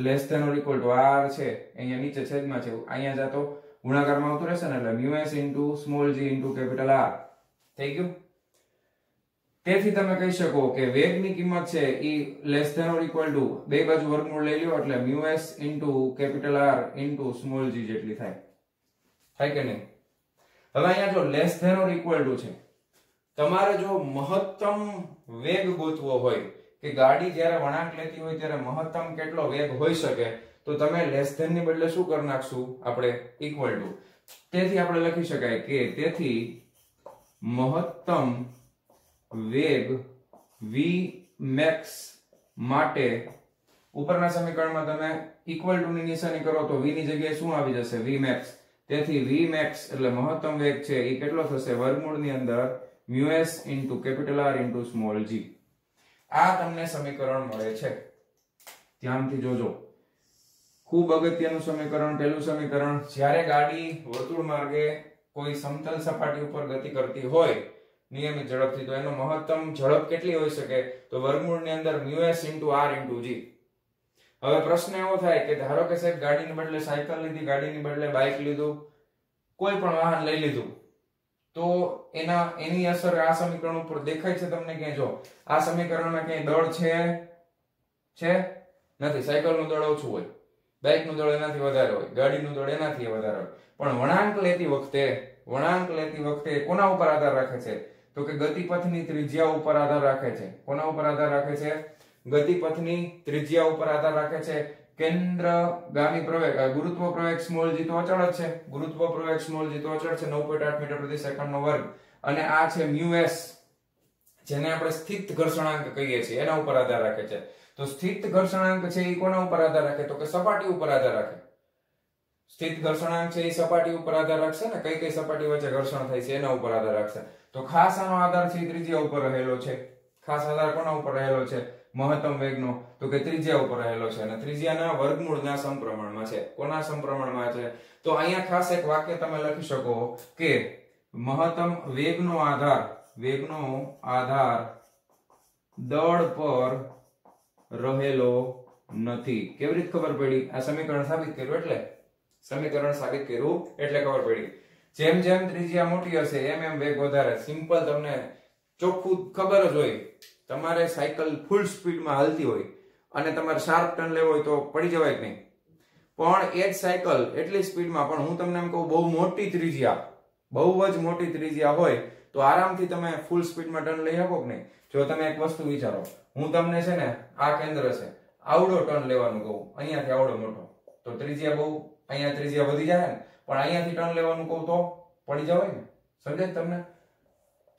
A: less than or equal to r છે અહીંયા નીચે છેદમાં છે, અહીંયા જાતો ગુણાકારમાં આવતું રહેશે ને, એટલે μs into small g into capital R થઈ ગયું. તેથી તમે કહી શકો કે વેગની કિંમત છે એ less than or equal to બે બાજુ વર્ગમૂળ લઈ લ્યો એટલે μs into capital R into small g જેટલી થાય. થાય કે નહીં? હવે અહીંયા જો less than or equal to છે, તમારે જો મહત્તમ વેગ ગોતવો હોય કે ગાડી જ્યારે વળાંક લેતી હોય ત્યારે મહત્તમ કેટલો વેગ હોઈ શકે, તો તમે લેસ ધેન ની બદલે શું કરી નાખશું? આપણે ઇક્વલ ટુ. તેથી આપણે લખી શકાય કે તેથી મહત્તમ વેગ Vmax માટે ઉપરના સમીકરણમાં તમે ઇક્વલ ટુ ની નિશાની કરો તો v ની જગ્યાએ શું આવી જશે? Vmax. તેથી Vmax એટલે મહત્તમ વેગ છે એ કેટલો થશે? વર્ગમૂળની અંદર μs into capital R into small g. આ તમને સમીકરણ મળે છે. ધ્યાનથી જોજો. ખૂબ અગત્યનું સમીકરણ. પહેલું સમીકરણ, જ્યારે ગાડી વર્તુળ માર્ગે કોઈ સમતલ સપાટી ઉપર ગતિ કરતી હોય નિયમિત ઝડપથી, તો એનો મહત્તમ ઝડપ કેટલી હોઈ શકે? તો વર્ગમૂળની અંદર μs into R into g. હવે પ્રશ્ન એવો થાય કે ધારો કે સાહેબ ગાડીને બદલે સાયકલ લીધી, ગાડીની બદલે બાઇક લીધું, કોઈ પણ વાહન લઈ લીધું, તો એની અસર આ સમીકરણ ઉપર દેખાય છે તમને ક્યાંય? જો આ સમીકરણમાં ક્યાંય દળ છે નથી. સાયકલનું દળ ઓછું હોય, બાઇકનું દળ એનાથી વધારે હોય, ગાડીનું દળ એનાથી વધારે હોય. પણ વળાંક લેતી વખતે કોના ઉપર આધાર રાખે છે? તો કે ગતિપથની ત્રિજ્યા ઉપર આધાર રાખે છે. કોના ઉપર આધાર રાખે છે? ગતિપથની ત્રિજ્યા ઉપર આધાર રાખે છે. કેન્દ્રગામી પ્રવેગ ગુરુત્વ પ્રવેગ સ્મોલ g તો અચળ જ છે. ગુરુત્વ પ્રવેગ સ્મોલ g તો અચળ છે 9.8 મીટર પ્રતિ સેકન્ડનો વર્ગ. અને આ છે μs, જેને આપણે સ્થિત ઘર્ષણાંક કહીએ છીએ, એના ઉપર આધાર રાખે છે. તો સ્થિત ઘર્ષણાંક છે એ કોના ઉપર આધાર રાખે? તો કે સપાટી ઉપર આધાર રાખે. સ્થિત ઘર્ષણાંક છે એ સપાટી ઉપર આધાર રાખશે ને, કઈ કઈ સપાટી વચ્ચે ઘર્ષણ થાય છે એના ઉપર આધાર રાખશે. તો ખાસ આનો આધાર છે ત્રિજ્યા ઉપર રહેલો છે. ખાસ આધાર કોના ઉપર રહેલો છે? મહત્તમ વેગનો. તો કે ત્રિજ્યા ઉપર રહેલો છે, અને ત્રિજ્યાના વર્ગમૂળના સમપ્રમાણમાં છે. કોના સમપ્રમાણમાં છે? તો અહીંયા ખાસ એક વાક્ય તમે લખી શકો કે મહત્તમ વેગનો આધાર દળ પર રહેલો નથી. કેવી રીતે ખબર પડી? આ સમીકરણ સાબિત કર્યું એટલે ખબર પડી. જેમ જેમ ત્રિજ્યા મોટી હશે એમ વેગ વધારે. સિમ્પલ, તમને ચોખ્ખું ખબર જ હોય. તમારે સાયકલ ફૂલ સ્પીડમાં હાલતી હોય અને તમારે શાર્પ ટર્ન લેવો હોય તો પડી જવાય કે નહીં? પણ એ જ સાયકલ એટલી સ્પીડમાં, પણ હું તમને એમ કહું બહુ જ મોટી ત્રિજ્યા હોય તો આરામથી તમે ફૂલ સ્પીડમાં ટર્ન લઈ શકો કે નહીં? જો તમે એક વસ્તુ વિચારો, હું તમને છે ને આ કેન્દ્ર છે, આવડો ટર્ન લેવાનું કહું, અહીંયાથી આવડો મોટો, તો ત્રિજ્યા અહીંયા ત્રિજ્યા વધી જાય ને, પણ અહીંયાથી ટર્ન લેવાનું કહું તો પડી જવાય ને? સમજાય તમને?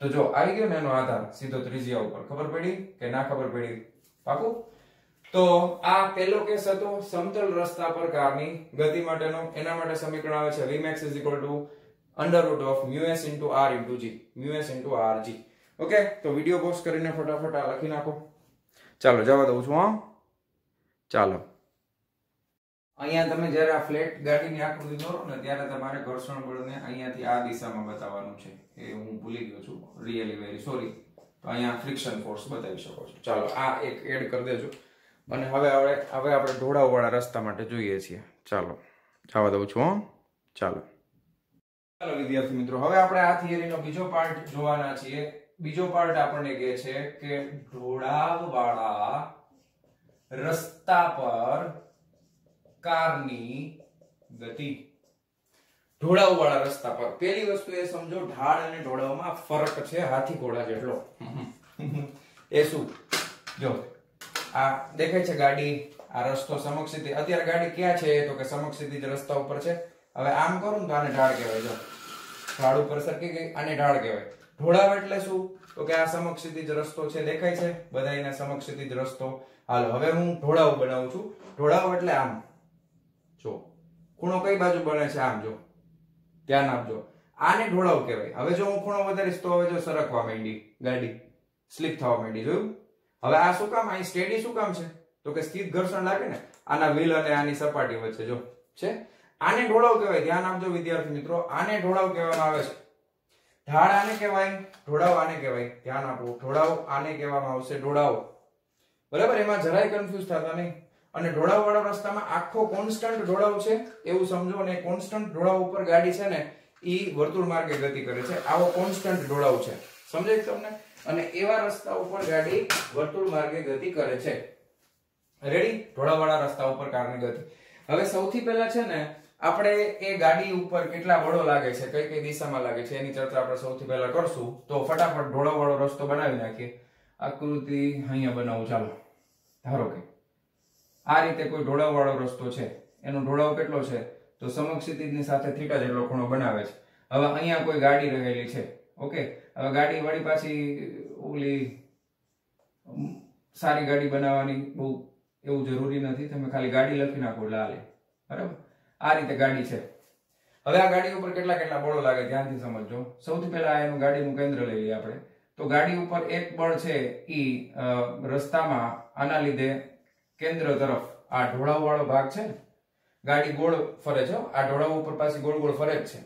A: તો જો આવી ગયો ને એનો આધાર સીધો ત્રિજ્યા ઉપર. ખબર પડી કે ના ખબર પડી? પાકું? તો આ પહેલો કેસ હતો સમતલ રસ્તા પર કારની ગતિ માટેનો. એના માટે સમીકરણ આવે છે Vmax = √μs into R into g. μs into Rg. Okay, તો વિડિયો પોઝ કરીને ફટાફટ આ લખી નાખો. ચાલો જવા દઉં છું. હા, ચાલો. અહીંયા તમે જ્યારે આ ફ્લેટ ગાડીની આકૃતિ દોરો ને ત્યારે તમારે ઘર્ષણ બળને અહીંયાથી આ દિશામાં બતાવવાનું છે. એ હું ભૂલી ગયો છું, રિયલી વેરી સોરી. તો અહીંયા ફ્રિક્શન ફોર્સ બતાવી શકો છો. ચાલો આ એક એડ કરી દેજો. અને હવે આપણે ઢોળાવવાળા રસ્તા માટે જોઈએ છીએ. ચાલો જવા દઉં છું. ચાલો વિદ્યાર્થી મિત્રો, હવે આપણે આ થિયરીનો બીજો પાર્ટ જોવાના છીએ. બીજો પાર્ટ આપણને કહે છે કે ઢોળાવવાળા રસ્તા પર કારની ગતિ. ઢોળાવવાળા રસ્તા પર પહેલી વસ્તુ એ સમજો, ઢાળ અને ઢોળાવમાં ફરક છે હાથી ઘોડા જેટલો. એ શું? જો આ દેખાય છે ગાડી, આ રસ્તો સમક્ષિતિ. અત્યારે ગાડી ક્યાં છે? તો કે સમક્ષિતિ જ રસ્તા ઉપર છે. હવે આમ કરું તો આને ઢાળ કહેવાય. જો ઢાળ ઉપર સરકી ગઈ, આને ઢાળ કહેવાય. ઢોળાવ એટલે શું? તો કે આ સમક્ષિતિ જ રસ્તો છે, દેખાય છે બધાયને સમક્ષિતિ જ રસ્તો. હાલો હવે હું ઢોળાવ બનાવું છું. ઢોળાવ એટલે આમ જો ખૂણો કઈ બાજુ બને છે, આમ જો ધ્યાન આપજો. આને ઢોળાવ કહેવાય. હવે જો હું ખૂણો વધારીશ તો હવે જો સરકવા માંડી ગાડી, સ્લીપ થવા માંડી. જોયું? હવે આ શું કામ? અહીં સ્ટેડી શું કામ છે? તો કે સ્થિત ઘર્ષણ લાગે ને આના વ્હીલ અને આની સપાટી વચ્ચે જો છે. આને ઢોળાવ કહેવાય. ધ્યાન આપજો વિદ્યાર્થી મિત્રો, આને ઢોળાવ કહેવામાં આવે છે. ઢાળ આને કહેવાય, ઢોળાવ આને કહેવાય. ધ્યાન આપો, ઢોળાવ આને કહેવામાં આવશે ઢોળાવ. બરાબર? એમાં જરાય કન્ફ્યુઝ થતા નહીં. અને ઢોળાવ વાળા રસ્તામાં આખો કોન્સ્ટન્ટ ઢોળાવ છે એવું સમજો. અને કોન્સ્ટન્ટ ઢોળાવ ઉપર ગાડી છે ને ઈ વર્તુળ માર્ગે ગતિ કરે છે. આવો કોન્સ્ટન્ટ ઢોળાવ છે, સમજાય તમને? અને એવા રસ્તા ઉપર ગાડી વર્તુળ માર્ગે ગતિ કરે છે. રેડી? ઢોળાવ વાળા રસ્તા ઉપર કારની ગતિ. હવે સૌથી પહેલા છે ને આપણે એ ગાડી ઉપર કેટલા બળો લાગે છે, કઈ કઈ દિશામાં લાગે છે એની ચર્ચા આપણે સૌથી પહેલા કરશું. તો ફટાફટ ઢોળાવ વાળો રસ્તો બનાવી નાખીએ. આકૃતિ અહીંયા બનાવું. ચાલો ધારો કે આ રીતે કોઈ ઢોળાવ વાળો રસ્તો છે, એનો ઢોળાવ કેટલો છે? તો સમક્ષિતિજની સાથે થીટા જેટલો ખૂણો બનાવે છે. હવે અહીંયા કોઈ ગાડી રહેલી છે. ઓકે, હવે ગાડી વળી પાછી ઓલી સારી ગાડી બનાવવાની બહુ એવું જરૂરી નથી. તમે ખાલી ગાડી લખી નાખો એટલે હાલે. બરાબર? આ રીતે ગાડી છે. હવે આ ગાડી ઉપર કેટલા કેટલા બળો લાગે ધ્યાનથી સમજજો. સૌથી પહેલા એનું ગાડીનું કેન્દ્ર લઈ લઈએ આપણે. તો ગાડી ઉપર એક બળ છે ઈ રસ્તામાં આના લીધે કેન્દ્ર તરફ આ ઢોળાવ વાળો ભાગ છે ને, ગાડી ગોળ ફરે છે. આ ઢોળાવ ઉપર પાછી ગોળ ગોળ ફરે જ છે.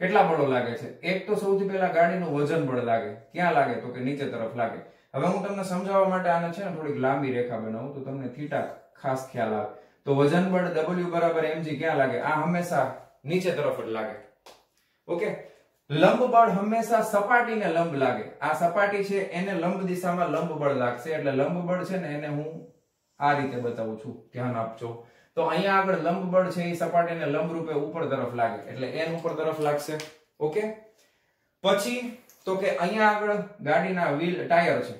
A: કેટલા બળો લાગે છે? એક તો સૌથી પહેલા ગાડીનું વજન બળ લાગે. ક્યાં લાગે? તો કે નીચે તરફ લાગે. હવે હું તમને સમજાવવા માટે આને છે ને થોડીક લાંબી રેખા બનાવું તો તમને થીટા ખાસ ખ્યાલ આવે. તો વજન બળ W બરાબર mg ક્યાં લાગે? આ હંમેશા નીચે તરફ જ લાગે. ઓકે, લંબ બળ હંમેશા સપાટીને લંબ લાગે. આ સપાટી છે એને લંબ દિશામાં લંબ બળ લાગશે. એટલે લંબ બળ છે ને એને હું આ રીતે બતાવું છું, ધ્યાન આપજો. તો અહીંયા આગળ લંબ બળ છે એ સપાટીને લંબ રૂપે ઉપર તરફ લાગે એટલે n ઉપર તરફ લાગશે. ઓકે, પછી તો કે અહીંયા આગળ ગાડીના વ્હીલ ટાયર છે.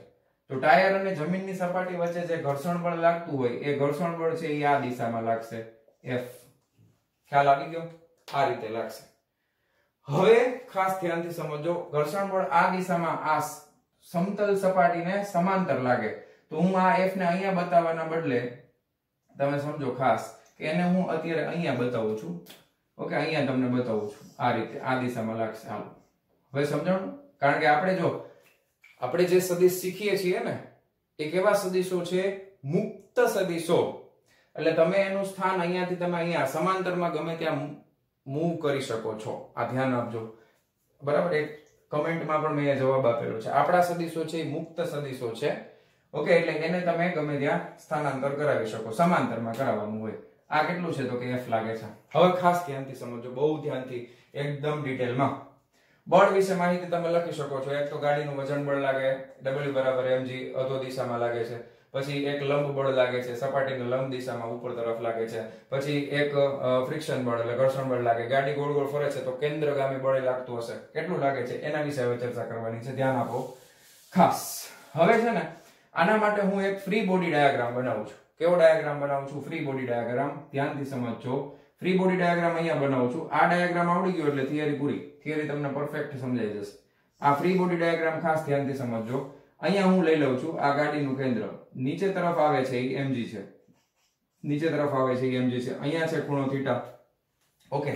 A: તો ટાયર અને જમીનની સપાટી વચ્ચે જે ઘર્ષણ બળ લાગતું હોય એ ઘર્ષણ બળ છે એ આ દિશામાં લાગશે, F. ખ્યાલ આવી ગયો? આ રીતે લાગશે. હવે ખાસ ધ્યાનથી સમજો, ઘર્ષણ બળ આ દિશામાં આ સમતલ સપાટીને સમાંતર લાગે. તો હું આ F ને અહીંયા બતાવવાના બદલે તમે સમજો ખાસ કે એને હું અત્યારે અહીંયા બતાવું છું. ઓકે, અહીંયા તમને બતાવું છું. આ રીતે આ દિશામાં લાગશે. હાલો હવે સમજાણું? કારણ કે આપણે જો આપણે જે સદિશ શીખીએ છીએ ને એ કેવા સદિશો છે? મુક્ત સદિશો. એટલે તમે એનું સ્થાન અહીંયાથી તમે અહીંયા સમાંતરમાં ગમે ત્યાં મૂવ કરી શકો છો. આ ધ્યાન આપજો. બરાબર? એક કમેન્ટમાં પણ મેં જવાબ આપેલો છે. આપણા સદિશો છે એ મુક્ત સદિશો છે. ઓકે, એટલે એને તમે ગમે ત્યાં સ્થાનાંતર કરાવી શકો, સમાંતરમાં કરાવવાનું હોય. આ કેટલું છે? તો કે F લાગે છે. હવે ખાસ ધ્યાનથી સમજો, બહુ ધ્યાનથી, એકદમ ડિટેલમાં. બળ વિશે માહિતી તમે લખી શકો છો. એક તો ગાડીનું વજન બળ લાગે, W બરાબર mg અધો દિશામાં લાગે છે. પછી એક લંબ બળ લાગે છે, સપાટીને લંબ દિશામાં ઉપર તરફ લાગે છે. પછી એક ફ્રિક્શન બળ એટલે ઘર્ષણ બળ લાગે. ગાડી ગોળ ગોળ ફરે છે તો કેન્દ્રગામી બળ લાગતું હશે. કેટલું લાગે છે એના વિશે હવે ચર્ચા કરવાની છે. ધ્યાન આપો ખાસ. હવે છે ને આના માટે હું એક ફ્રી બોડી ડાયાગ્રામ બનાવું છું. કેવો ડાયાગ્રામ બનાવું છું? Free body diagram. ધ્યાનથી સમજજો. ફ્રી બોડી ડાયાગ્રામ અહીંયા બનાવું છું. આ ડાયાગ્રામ આવડી ગયો એટલે થિયરી પૂરી. થિયરી તમને પરફેક્ટ સમજાઈ જશે. આ ફ્રી બોડી ડાયાગ્રામ ખાસ ધ્યાનથી સમજજો. અહીંયા હું લઈ લઉં છું આ ગાડીનું કેન્દ્ર. નીચે તરફ આવે છે એ mg છે. નીચે તરફ આવે છે એ mg છે. અહીંયા છે ખૂણો થીટા. ઓકે,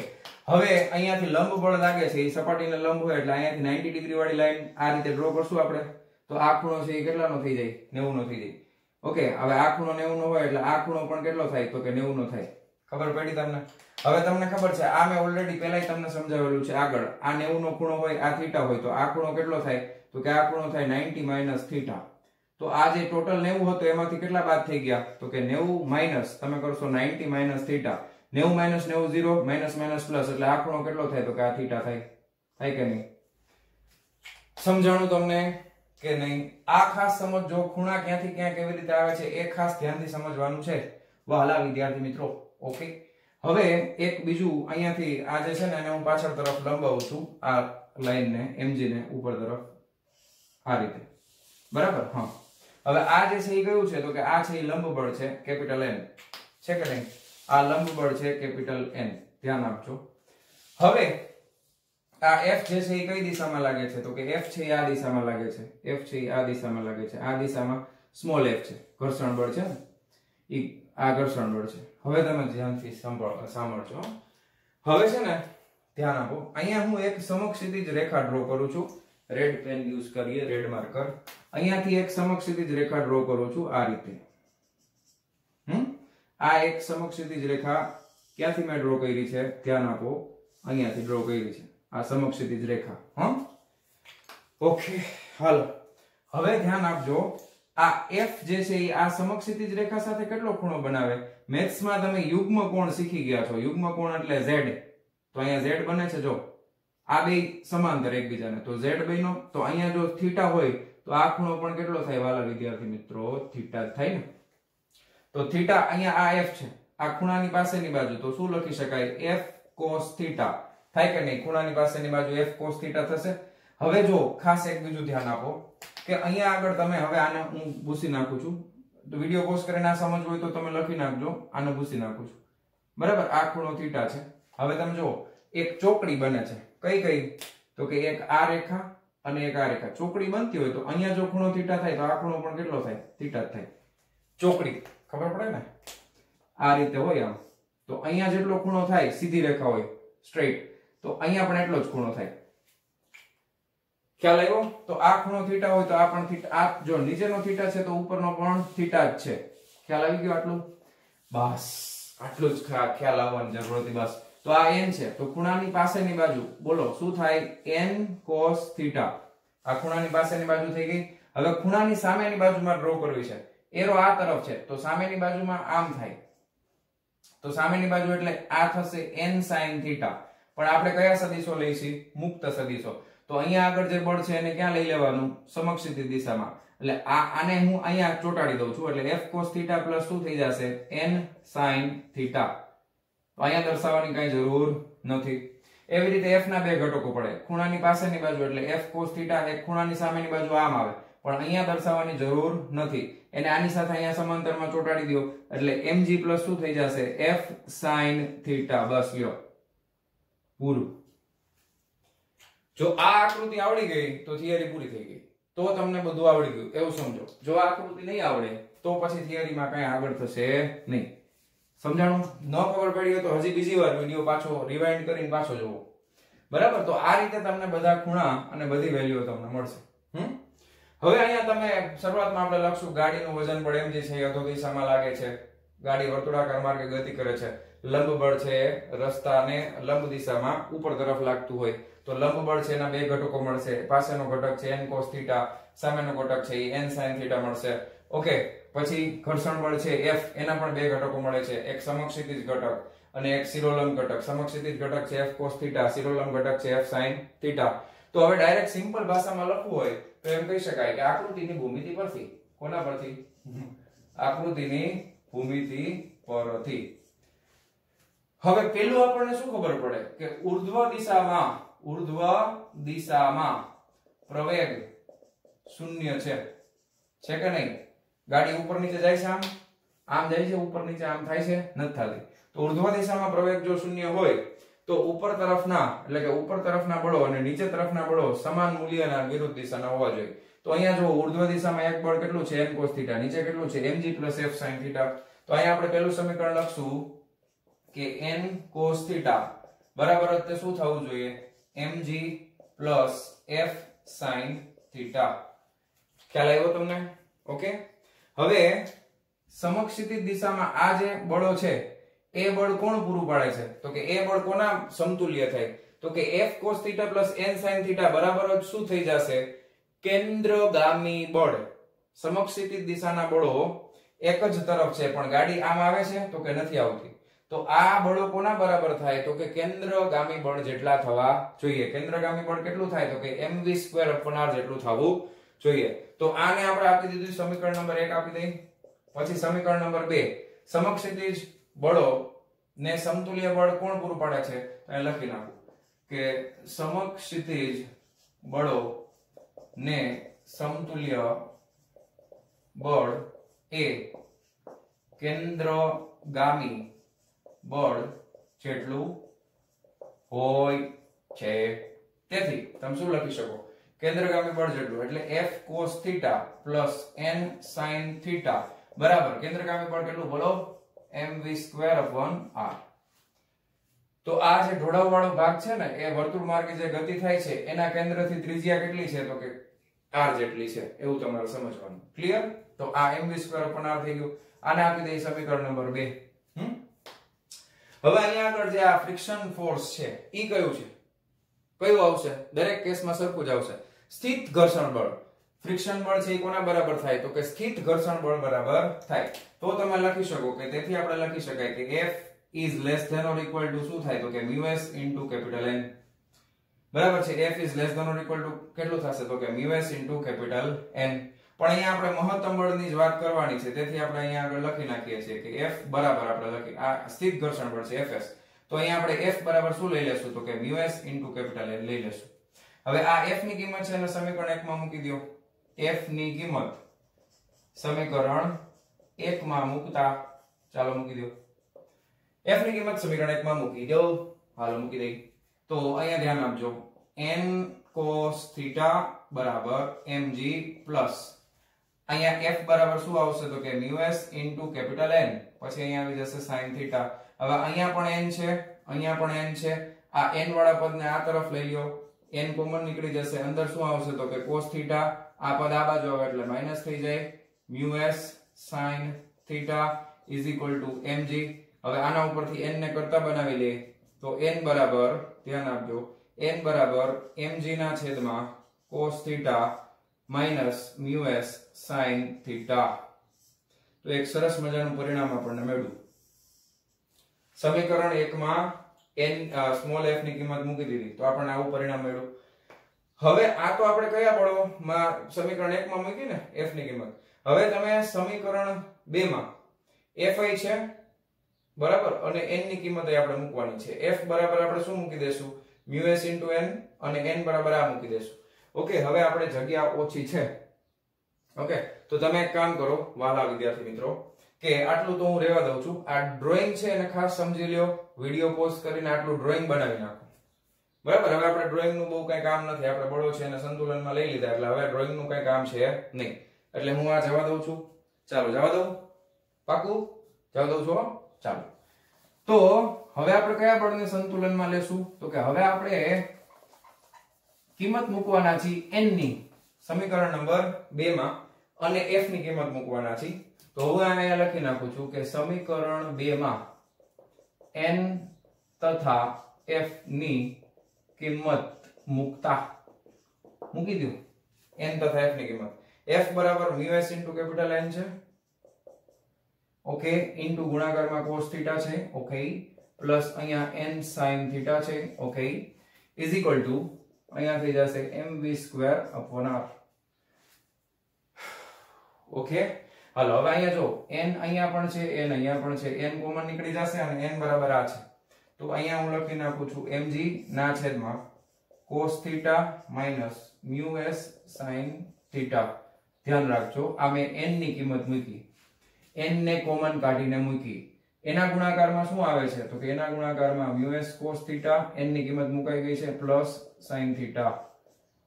A: હવે અહીંયાથી લંબ બળ લાગે છે એ સપાટીને લંબ હોય એટલે અહીંયાથી 90 ડિગ્રી વાળી લાઈન આ રીતે ડ્રો કરશું આપણે. તો આ ખૂણો છે એ કેટલાનો થઈ જાય? 90 નો થઈ જાય. ઓકે, હવે આ ખૂણો 90 નો હોય એટલે આ ખૂણો પણ કેટલો થાય? તો કે 90 નો થાય. ખબર પડી તમને? હવે તમને ખબર છે આ મેં ઓલરેડી પહેલા તમને સમજાવેલું છે આગળ. આ 90 નો ખૂણો હોય, આ થીટા હોય, તો આ ખૂણો કેટલો થાય? તો કે આ ખૂણો થાય 90 માઇનસ થીટા. તો આ જે ટોટલ 90 હતો એમાંથી કેટલા બાદ થઈ ગયા? તો કે 90 માઇનસ તમે કરશો 90 minus theta. 90 minus 90 0 minus minus plus એટલે આ ખૂણો કેટલો થાય તો કે આ થીટા થાય. થાય કે નહીં? સમજાણું તમને કે નહીં? આ ખાસ સમજો, ખૂણા ક્યાંથી ક્યાં કેવી રીતે આવે છે એ ખાસ ધ્યાનથી સમજવાનું છે વહાલા વિદ્યાર્થી મિત્રો. ઓકે, હવે એક બીજું અહીંયાથી આ જે છે ને એને હું પાછળ તરફ લંબાવું છું, આ લાઈન ને mg ને ઉપર તરફ આ રીતે. બરાબર? હા. હવે આ જે છે એ કયું છે તો કે આ છે એ લંબબળ છે કેપિટલ N છે કે નહીં? આ લંબબળ છે કેપિટલ N. ધ્યાન આપજો. હવે આ F જે છે એ કઈ દિશામાં લાગે છે તો કે F છે એ આ દિશામાં લાગે છે. F છે એ આ દિશામાં લાગે છે. આ દિશામાં સ્મોલ f છે, ઘર્ષણ બળ છે ને, ઈ આ ઘર્ષણ બળ છે. હવે તમે ધ્યાનથી સાંભળજો. હવે છે ને ધ્યાન આપો, અહીંયા હું એક સમક્ષિતિજ રેખા ડ્રો કરું છું. રેડ પેન યુઝ કરીએ, રેડ માર્કર. અહીંયાથી એક સમક્ષિતિજ રેખા ડ્રો કરું છું આ રીતે. આ એક સમક્ષિતિજ રેખા ક્યાંથી મેં ડ્રો કરી છે? ધ્યાન આપો, અહીંયાથી ડ્રો કરી છે આ સમક્ષિતિજ રેખા. હા, ઓકે, હાલો. હવે ધ્યાન આપજો, આ f જે છે એ આ સમક્ષિતિજ રેખા સાથે કેટલો ખૂણો બનાવે? મેથ્સમાં તમે યુગ્મ કોણ શીખી ગયા છો. યુગ્મ કોણ એટલે z. તો અહીંયા z બને છે, જો આ બે સમાંતર એકબીજાને, તો z બન્યો. તો અહીંયા જો થીટા હોય તો આ ખૂણો પણ કેટલો થાય વાલા વિદ્યાર્થી મિત્રો? થીટા જ થાય ને. તો થીટા અહીંયા આ f છે, આ ખૂણાની પાસેની બાજુ, તો શું લખી શકાય? f cos theta. થાય કે નહીં? ખૂણાની પાસેની બાજુ f cos થીટા થશે. હવે જો ખાસ એક બીજું ધ્યાન આપો કે અહીંયા આગળ તમે, હવે આને હું ભૂસી નાખું છું, તો વિડિયો પોઝ કરીને આ સમજવું હોય તો તમે લખી નાખજો. આને ભૂસી નાખું છું. બરાબર? આ ખૂણો થીટા છે. હવે તમે જો એક ચોકડી બને છે. કઈ કઈ? તો કે એક આ રેખા અને એક આ રેખા. ચોકડી બનતી હોય તો અહીંયા જો ખૂણો થીટા થાય તો આ ખૂણો પણ કેટલો થાય? થીટા જ થાય. ચોકડી ખબર પડે ને? આ રીતે હોય આમ, તો અહીંયા જેટલો ખૂણો થાય, સીધી રેખા હોય સ્ટ્રેટ, તો અહીંયા પણ એટલો જ ખૂણો થાય. ખ્યાલ આવ્યો? તો આ ખૂણો થીટા હોય તો આ પણ થીટા. આ જો નીચેનો થીટા છે તો ઉપરનો પણ થીટા જ છે. ખ્યાલ આવી ગયો? આટલું બસ, આટલું જ ખ્યાલ આવવાની જરૂર હતી બસ. તો આ n છે, તો ખૂણાની પાસેની બાજુ બોલો શું થાય? n cos theta. આ ખૂણાની પાસેની બાજુ થઈ ગઈ. હવે ખૂણાની સામેની બાજુમાં ડ્રો કરવી છે. એરો આ તરફ છે તો સામેની બાજુમાં આમ થાય. તો સામેની બાજુ એટલે આ થશે n sin થીટા. પણ આપણે કયા સદિશો લઈશું? મુક્ત સદિશો. તો અહીંયા આગળ જે બળ છે એને ક્યાં લઈ લેવાનું? સમક્ષિતિજ દિશામાં. એટલે આને હું અહીંયા ચોટાડી દઉં છું, એટલે f cos થીટા પ્લસ શું થઈ જશે? n sin theta. તો અહીંયા દર્શાવવાની કઈ જરૂર નથી. એવી રીતે f ના બે ઘટકો પડે. ખૂણાની પાસેની બાજુ એટલે f cos થીટા, એક ખૂણાની સામેની બાજુ આમ આવે, પણ અહીંયા દર્શાવવાની જરૂર નથી. એને આની સાથે અહીંયા સમાંતરમાં ચોટાડી દો એટલે mg પ્લસ શું થઈ જશે? f sin theta. બસ લ્યો, પૂરું. જો આ આકૃતિ આવડી ગઈ તો થિયરી પૂરી થઈ ગઈ. તો તમને બધું આવડી ગયું એવું સમજો. જો આ આકૃતિ નહીં આવડે તો પછી થિયરીમાં કઈ આગળ થશે નહીં. સમજાણું? ન ખબર પડી હોય તો હજી બીજી વાર વિડિયો પાછો રિવાઇન્ડ કરીને પાછો જોવો. બરાબર? તો આ રીતે તમને બધા ખૂણા અને બધી વેલ્યુઓ તમને મળશે. હવે અહીંયા તમે શરૂઆતમાં આપણે લખશું ગાડીનું વજન બળ mg છે, અધો દિશામાં લાગે છે, ગાડી વર્તુળાકાર માર્ગે ગતિ કરે છે, લંબ બળ છે રસ્તાને લંબ દિશામાં ઉપર તરફ લાગતું હોય, તો લંબ બળ છે એના બે ઘટકો મળશે. પાસેનો ઘટક છે n cos થીટા, સામેનો ઘટક છે એ n sin થીટા મળશે. ઓકે, પછી ઘર્ષણ બળ છે F, એના પણ બે ઘટકો મળે છે, એક સમક્ષિતિજ ઘટક અને એક શિરોલંબ ઘટક. સમક્ષિતિજ ઘટક છે F cos થીટા, શિરોલંબ ઘટક છે F sin થીટા. તો હવે ડાયરેક્ટ સિમ્પલ ભાષામાં લખવું હોય તો એમ કહી શકાય કે આકૃતિની ભૂમિતિ પરથી, કોના પરથી? આકૃતિની ભૂમિતિ પરથી. હવે પેલું આપણને શું ખબર પડે કે ઉર્ધ્વ દિશામાં પ્રવેગ શૂન્ય છે કે નહીં? ગાડી ઉપર નીચે જાય છે, આમ જાય છે, ઉપર નીચે આમ થાય છે, નથી થતી. તો ઉર્ધ્વ દિશામાં પ્રવેગ જો શૂન્ય હોય તો ઉપર તરફના, એટલે કે ઉપર તરફના બળો અને નીચે તરફના બળો સમાન મૂલ્યના વિરુદ્ધ દિશાના હોવા જોઈએ. તો અહીંયા જો ઉર્ધ્વ દિશામાં એક બળ કેટલું છે? n cos theta. નીચે કેટલું છે? mg f sin theta. તો અહીંયા આપણે પહેલું સમીકરણ લખશું કે n cos થીટા બરાબર તે શું થવું જોઈએ? mg f sin theta. ખ્યાલ આવ્યો તમને? ઓકે, હવે સમક્ષિતિજ દિશામાં આ જે બળો છે એ બળ કોણ પૂરું પાડે છે? તો કે એ બળ કોના સમતુલ્ય થાય? તો કે f cos theta n sin theta બરાબર જ શું થઈ જશે? કેન્દ્રગામી બળ. સમક્ષિતિજ દિશાના બળો એક જ તરફ છે પણ ગાડી આમ આવે છે તો કે નથી આવતી. તો આ બળો કોના બરાબર થાય તો કે કેન્દ્રગામી બળ જેટલા થવા જોઈએ. કેન્દ્રગામી બળ કેટલું થાય તો કે mv²/r જેટલું થવું જોઈએ. તો આને આપણે આપી દીધું સમીકરણ નંબર 1 આપી દઈએ. પછી સમીકરણ નંબર 2 સમક્ષિતિજ બળો ને સમતુલ્ય બળ કોણ પૂરું પાડે છે તો અહીં લખી નાખું કે સમક્ષિતિજ બળો ને સમતુલ્ય બળ એ કેન્દ્રગામી બળ જેટલું હોય છે. તેથી તમે શું લખી શકો કેન્દ્રગામી બળ જેટલું એટલે F cos θ plus n sin θ બરાબર કેન્દ્રગામી બળ કેટલું બોલો mv²/r. તો આ જે ઢોળાવ વાળો ભાગ છે ને એ વર્તુળ માર્ગે જે ગતિ થાય છે એના કેન્દ્રથી ત્રિજ્યા કેટલી છે તો કે r જેટલી છે એવું તમારે સમજવાનું. ક્લિયર? તો આ mv²/r થઈ ગયું. આને આપી દઈએ સમીકરણ નંબર 2. હવે અહીંયા આગળ જે આ ફ્રિક્શન ફોર્સ છે ઈ કયું છે? કયું આવશે? દરેક કેસમાં સરખું જ આવશે. સ્થિત ઘર્ષણ બળ. ફ્રિક્શન બળ છે એ કોના બરાબર થાય તો કે સ્થિત ઘર્ષણ બળ બરાબર થાય. તો તમે લખી શકો કે તેથી આપણે લખી શકાય કે F is less than or equal to શું થાય તો કે μs into capital N. બરાબર છે. F is less than or equal to કેટલું થશે તો કે μs into capital N. પણ અહીંયા આપણે મહત્તમ બળની જ વાત કરવાની છે તેથી આપણે અહીંયા આગળ લખી નાખીએ છીએ કે F બરાબર આપણે લખી આ સ્થિત ઘર્ષણ બળ છે Fs. તો અહીંયા આપણે F બરાબર શું લઈ લેશું તો કે μs into capital N લઈ લેશું. હવે આ F ની કિંમત છે એને સમીકરણ 1 માં મૂકી દો. F ની કિંમત સમીકરણ 1 માં મૂકતા ચાલો મૂકી દો. F ની કિંમત સમીકરણ 1 માં મૂકી દો. હાલો મૂકી દઈ. તો અહીંયા ધ્યાન આપજો n cos θ બરાબર mg પ્લસ અહીંયા F બરાબર શું આવશે તો કે μs into capital N પછી અહીંયા આવી જશે sin θ. હવે અહીંયા પણ n છે અહીંયા પણ n છે. આ n વાળા પદને આ તરફ લઈ લ્યો n કોમન નીકળી જશે અંદર શું આવશે તો કે cos θ આ પદ આ બાજુ આવે એટલે માઈનસ થઈ જાય μs sin θ is equal to mg. હવે આના ઉપરથી n ને કરતા બનાવી લે તો n બરાબર ધ્યાન આપજો n બરાબર mg ના છેદમાં cos θ minus μs sin θ. તો એક સરસ મજાનું પરિણામ આપણને મળ્યું. સમીકરણ 1 માં n સ્મોલ f ની કિંમત મૂકી દીધી તો આપણને આવું પરિણામ મળ્યું. હવે આ તો આપણે કયા બળોમાં સમીકરણ 1 માં મૂકી ને f ની કિંમત. હવે તમે સમીકરણ 2 માં fi છે બરાબર અને n ની કિંમત આપણે મૂકવાની છે. f બરાબર આપણે શું મૂકી દેશું μs n અને n બરાબર આ મૂકી દેશું. ઓકે હવે આપણે જગ્યા ઓછી છે. ઓકે તો તમે એક કામ કરો વાલા વિદ્યાર્થી મિત્રો કે આટલું તો હું રહેવા દઉં છું. આ ડ્રોઈંગ છે એને ખાસ સમજી લ્યો. વિડિયો પોઝ કરીને આટલું ડ્રોઈંગ બનાવી નાખો. બરાબર હવે આપણે ડ્રોઈંગ નું બહુ કઈ કામ નથી. આપણે બળો છે એને સંતુલનમાં લઈ લીધા એટલે હવે ડ્રોઈંગ નું કઈ કામ છે નહીં. એટલે હું આ જવા દઉં છું. ચાલો જવા દઉં. પાકું જવા દઉં છું. ચાલો તો હવે આપણે કયા બળને સંતુલનમાં લેશું તો કે હવે આપણે કિંમત મૂકવાના છે n ની સમીકરણ નંબર 2 માં અને f ની કિંમત મૂકવાના છે. તો હું અહીંયા લખી નાખું છું કે સમીકરણ 2 માં n તથા f ની કિંમત મૂકતા મૂકી દઉં n તથા f ની કિંમત. f બરાબર μs into capital N છે. ઓકે ઇન્ટુ ગુણાકારમાં cos θ છે. ઓકે પ્લસ અહીંયા n sin θ છે. ઓકે ઇઝ ઇક્વલ ટુ અહીંયા થઈ જશે mv²/r. ઓકે હાલો હવે અહીંયા જો n અહીંયા પણ છે n અહીંયા પણ છે n કોમન નીકળી જશે અને n બરાબર આ છે. તો અહીંયા હું લખી નાખું છું mg ના છેદમાં cos θ minus μs sin θ. ધ્યાન રાખજો આ મેં n ની કિંમત મૂકી n ને કોમન કાઢીને મૂકી. એના ગુણાકારમાં શું આવે છે તો કે એના ગુણાકારમાં μs cos θ n ની કિંમત મુકાઈ ગઈ છે plus sin θ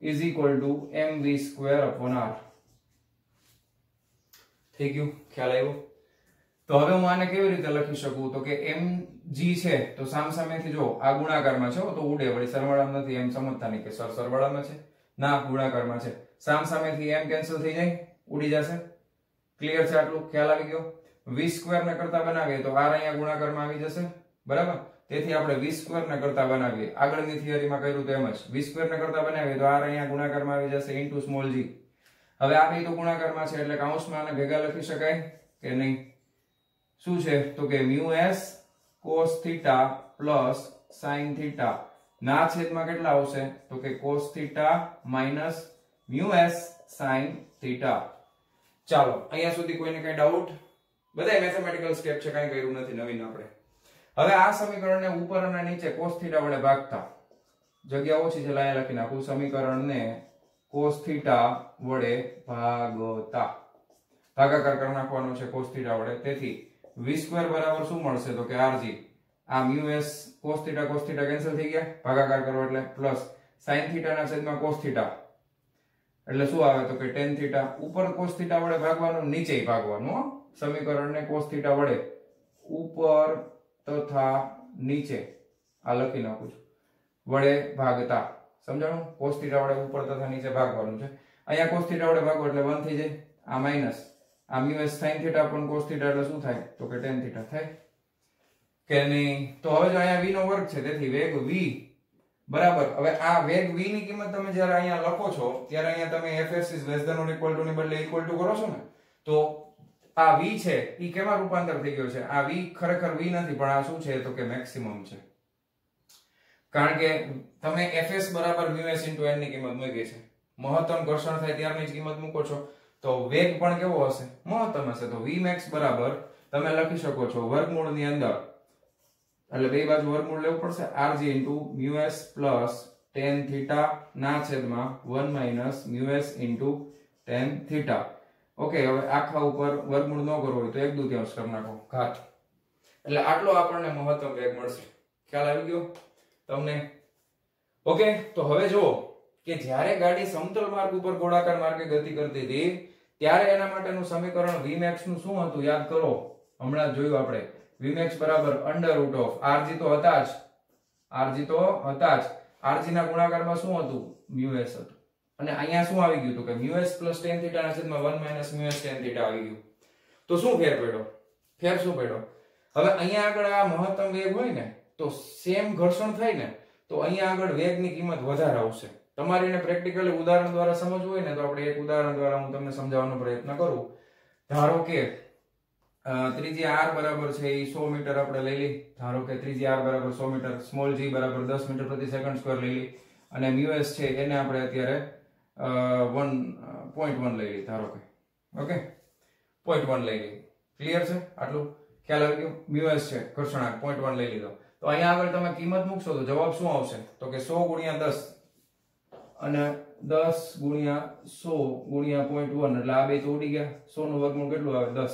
A: is equal to mv²/r. થઈ ગયું? ખ્યાલ આવ્યો? તો હવે હું આને કેવી રીતે લખી શકું તો કે mg છે તો સામસામેથી જો આ ગુણાકારમાં છે તો ઉડે વળી સરવાળામાં નથી એમ સમજતા નહીં કે સરવાળામાં છે ના ગુણાકારમાં છે. સામસામેથી m કેન્સલ થઈ જાય ઉડી જશે. ક્લિયર છે? આટલું ખ્યાલ આવી ગયો? v² ને કરતા બનાવીએ તો r અહીંયા ગુણાકારમાં આવી જશે બરાબર. તેથી આપણે v² ને કરતા બનાવીએ આગળની થિયરીમાં કર્યું તો એમ જ v² ને કરતા બનાવીએ તો r અહીંયા ગુણાકારમાં આવી જશે ઇન્ટુ સ્મોલ g. હવે આ બે તો ગુણાકારમાં છે એટલે કૌંસમાં આને ભેગા લખી શકાય કે નહીં? શું છે તો કે μs cos theta plus sin theta ના છેદમાં કેટલા આવશે તો કે cos theta minus mu s sin theta. ચાલો અહીંયા સુધી કોઈને કઈ ડાઉટ? બધાય મેથેમેટિકલ સ્ટેપ છે, કાઈ કર્યું નથી નવીન આપણે. હવે આ સમીકરણને ઉપર અને નીચે cos theta વડે ભાગતા, જગ્યા ઓછી છે લાયા લખી નાખું, સમીકરણને cos theta વડે ભાગતા ભાગાકાર કરી નાખવાનો છે cos theta વડે. તેથી v² બરાબર શું મળશે તો કે rg, આ mu s cos theta cancel થઈ ગયા, ભાગાકાર કરો એટલે પ્લસ sin theta ના છેદમાં cos theta એટલે શું આવે તો કે tan theta. ઉપર cos theta વડે ભાગવાનું, નીચે ભાગવાનું. સમીકરણને cos theta વડે ઉપર તથા નીચે આ લખી નાખું છું વડે ભાગતા. સમજાણું? cos theta વડે ઉપર તથા નીચે ભાગવાનું છે. અહીંયા cos theta વડે ભાગો એટલે 1 થઈ જાય, આ માઈનસ આ mu s sin theta પણ cos theta એટલે શું થાય તો કે tan theta થાય કે નહીં? તો હવે જો અહીંયા v નો વર્ગ છે, તેથી વેગ v બરાબર. હવે આ વેગ v ની કિંમત તમે જ્યારે અહીંયા લખો છો ત્યારે અહીંયા તમે fs is less than or equal to ની બદલે equal to કરો છો ને, તો આ v છે ઈ કેમાં રૂપાંતર થઈ ગયો છે? આ v ખરેખર v નથી, પણ આ શું છે તો કે મેક્સિમમ છે. કારણ કે તમે fs બરાબર mu s into n ની કિંમત મૂકી છે. મહત્તમ ઘર્ષણ થાય ત્યારની જ કિંમત મૂકો છો તો વેગ પણ કેવો હશે? મહત્તમ હશે. તો vmax બરાબર તમે લખી શકો છો વર્ગમૂળ ની અંદર, એટલે બે બાજુ વર્ગમૂળ લેવું પડશે, rg into mu s plus tan theta ના છેદમાં 1 minus mu s into tan theta. Okay, હવે આખા ઉપર વર્ગમૂળ ન કરવો હોય તો 1/2 કરી નાખો ઘાત, એટલે આટલો આપણને મહત્તમ વેગ મળશે. ખ્યાલ આવી ગયો તમને? ઓકે, તો હવે જો કે જ્યારે ગાડી સમતલ માર્ગ ઉપર ગોળાકાર માર્ગે ગતિ કરતી હતી ત્યારે એના માટેનું સમીકરણ vmax નું શું હતું યાદ કરો? હમણાં જ જોયું આપણે. vmax બરાબર અંડર રૂટ ઓફ rg તો હતા જ rg ના ગુણાકારમાં શું હતું? mu s હતું. અને અહીંયા શું આવી ગયું તો કે mu s plus tan theta ના છેદમાં 1 minus mu s tan theta આવી ગયું. તો શું ફેર પડ્યો? ફેર શું પડ્યો? હવે અહીંયા આગળ આ મહત્તમ વેગ હોય ને તો સેમ ઘર્ષણ થાય ને તો અહીંયા આગળ વેગની કિંમત વધારે આવશે. તમારે એને પ્રેક્ટિકલી ઉદાહરણ દ્વારા સમજવું હોય ને તો આપણે એક ઉદાહરણ દ્વારા હું તમને સમજાવવાનો પ્રયત્ન કરું. ધારો કે ત્રિજ્યા r બરાબર છે એ 100 મીટર આપણે લઈ લઈ. ધારો કે ત્રિજ્યા r બરાબર 100 મીટર, સ્મોલ g બરાબર 10 મીટર પ્રતિ સેકન્ડ સ્ક્વેર લઈ લઈ, અને mu s છે એને આપણે અત્યારે 1.1 લઈ લઈ. ધારો કે ઓકે 0.1 લઈ લઈ. ક્લિયર છે? આટલું ખ્યાલ આવી ગયો? mu s છે ઘર્ષણાંક 0.1 લઈ લીધો. તો અહીંયા આગળ તમે કિંમત મૂકશો તો જવાબ શું આવશે તો કે 100 ગુણ્યા 10 અને 10 ગુણ્યા 100 ગુણ્યા 0.1 એટલે આ બે તો ઉડી ગયા. 100 નું વર્ગમૂળ કેટલું આવે? 10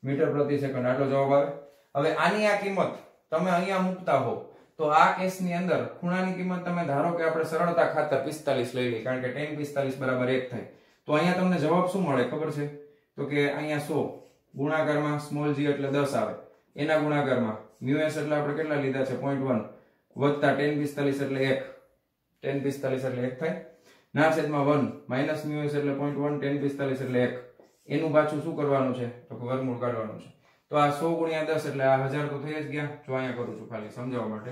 A: મીટર પ્રતિ સેકન્ડ. આટલો જવાબ આવે. હવે આની આ કિંમત તમે અહીંયા મૂકતા હો તો આ કેસની અંદર ખૂણાની કિંમત તમે ધારો કે આપણે સરળતા ખાતર 45 લઈ લઈએ, કારણ કે tan 45 બરાબર 1 થાય. તો અહીંયા તમને જવાબ શું મળે ખબર છે તો કે અહીંયા 100 ગુણાકારમાં સ્મોલ g એટલે 10 આવે, એના ગુણાકારમાં mu s એટલે આપણે કેટલા લીધા છે 0.1 વત્તા tan 45 એટલે 1, tan 45 એટલે 1 થાય, ના છેદમાં 1 માઈનસ mu s એટલે 0.1 tan 45 એટલે 1. એનું પાછું શું કરવાનું છે તો કે વર્ગમૂળ કાઢવાનું છે. તો આ 100 ગુણ્યા 10 એટલે આ 1000 તો થઈ જ ગયા. જો અહીંયા કરું છું ખાલી સમજાવવા માટે.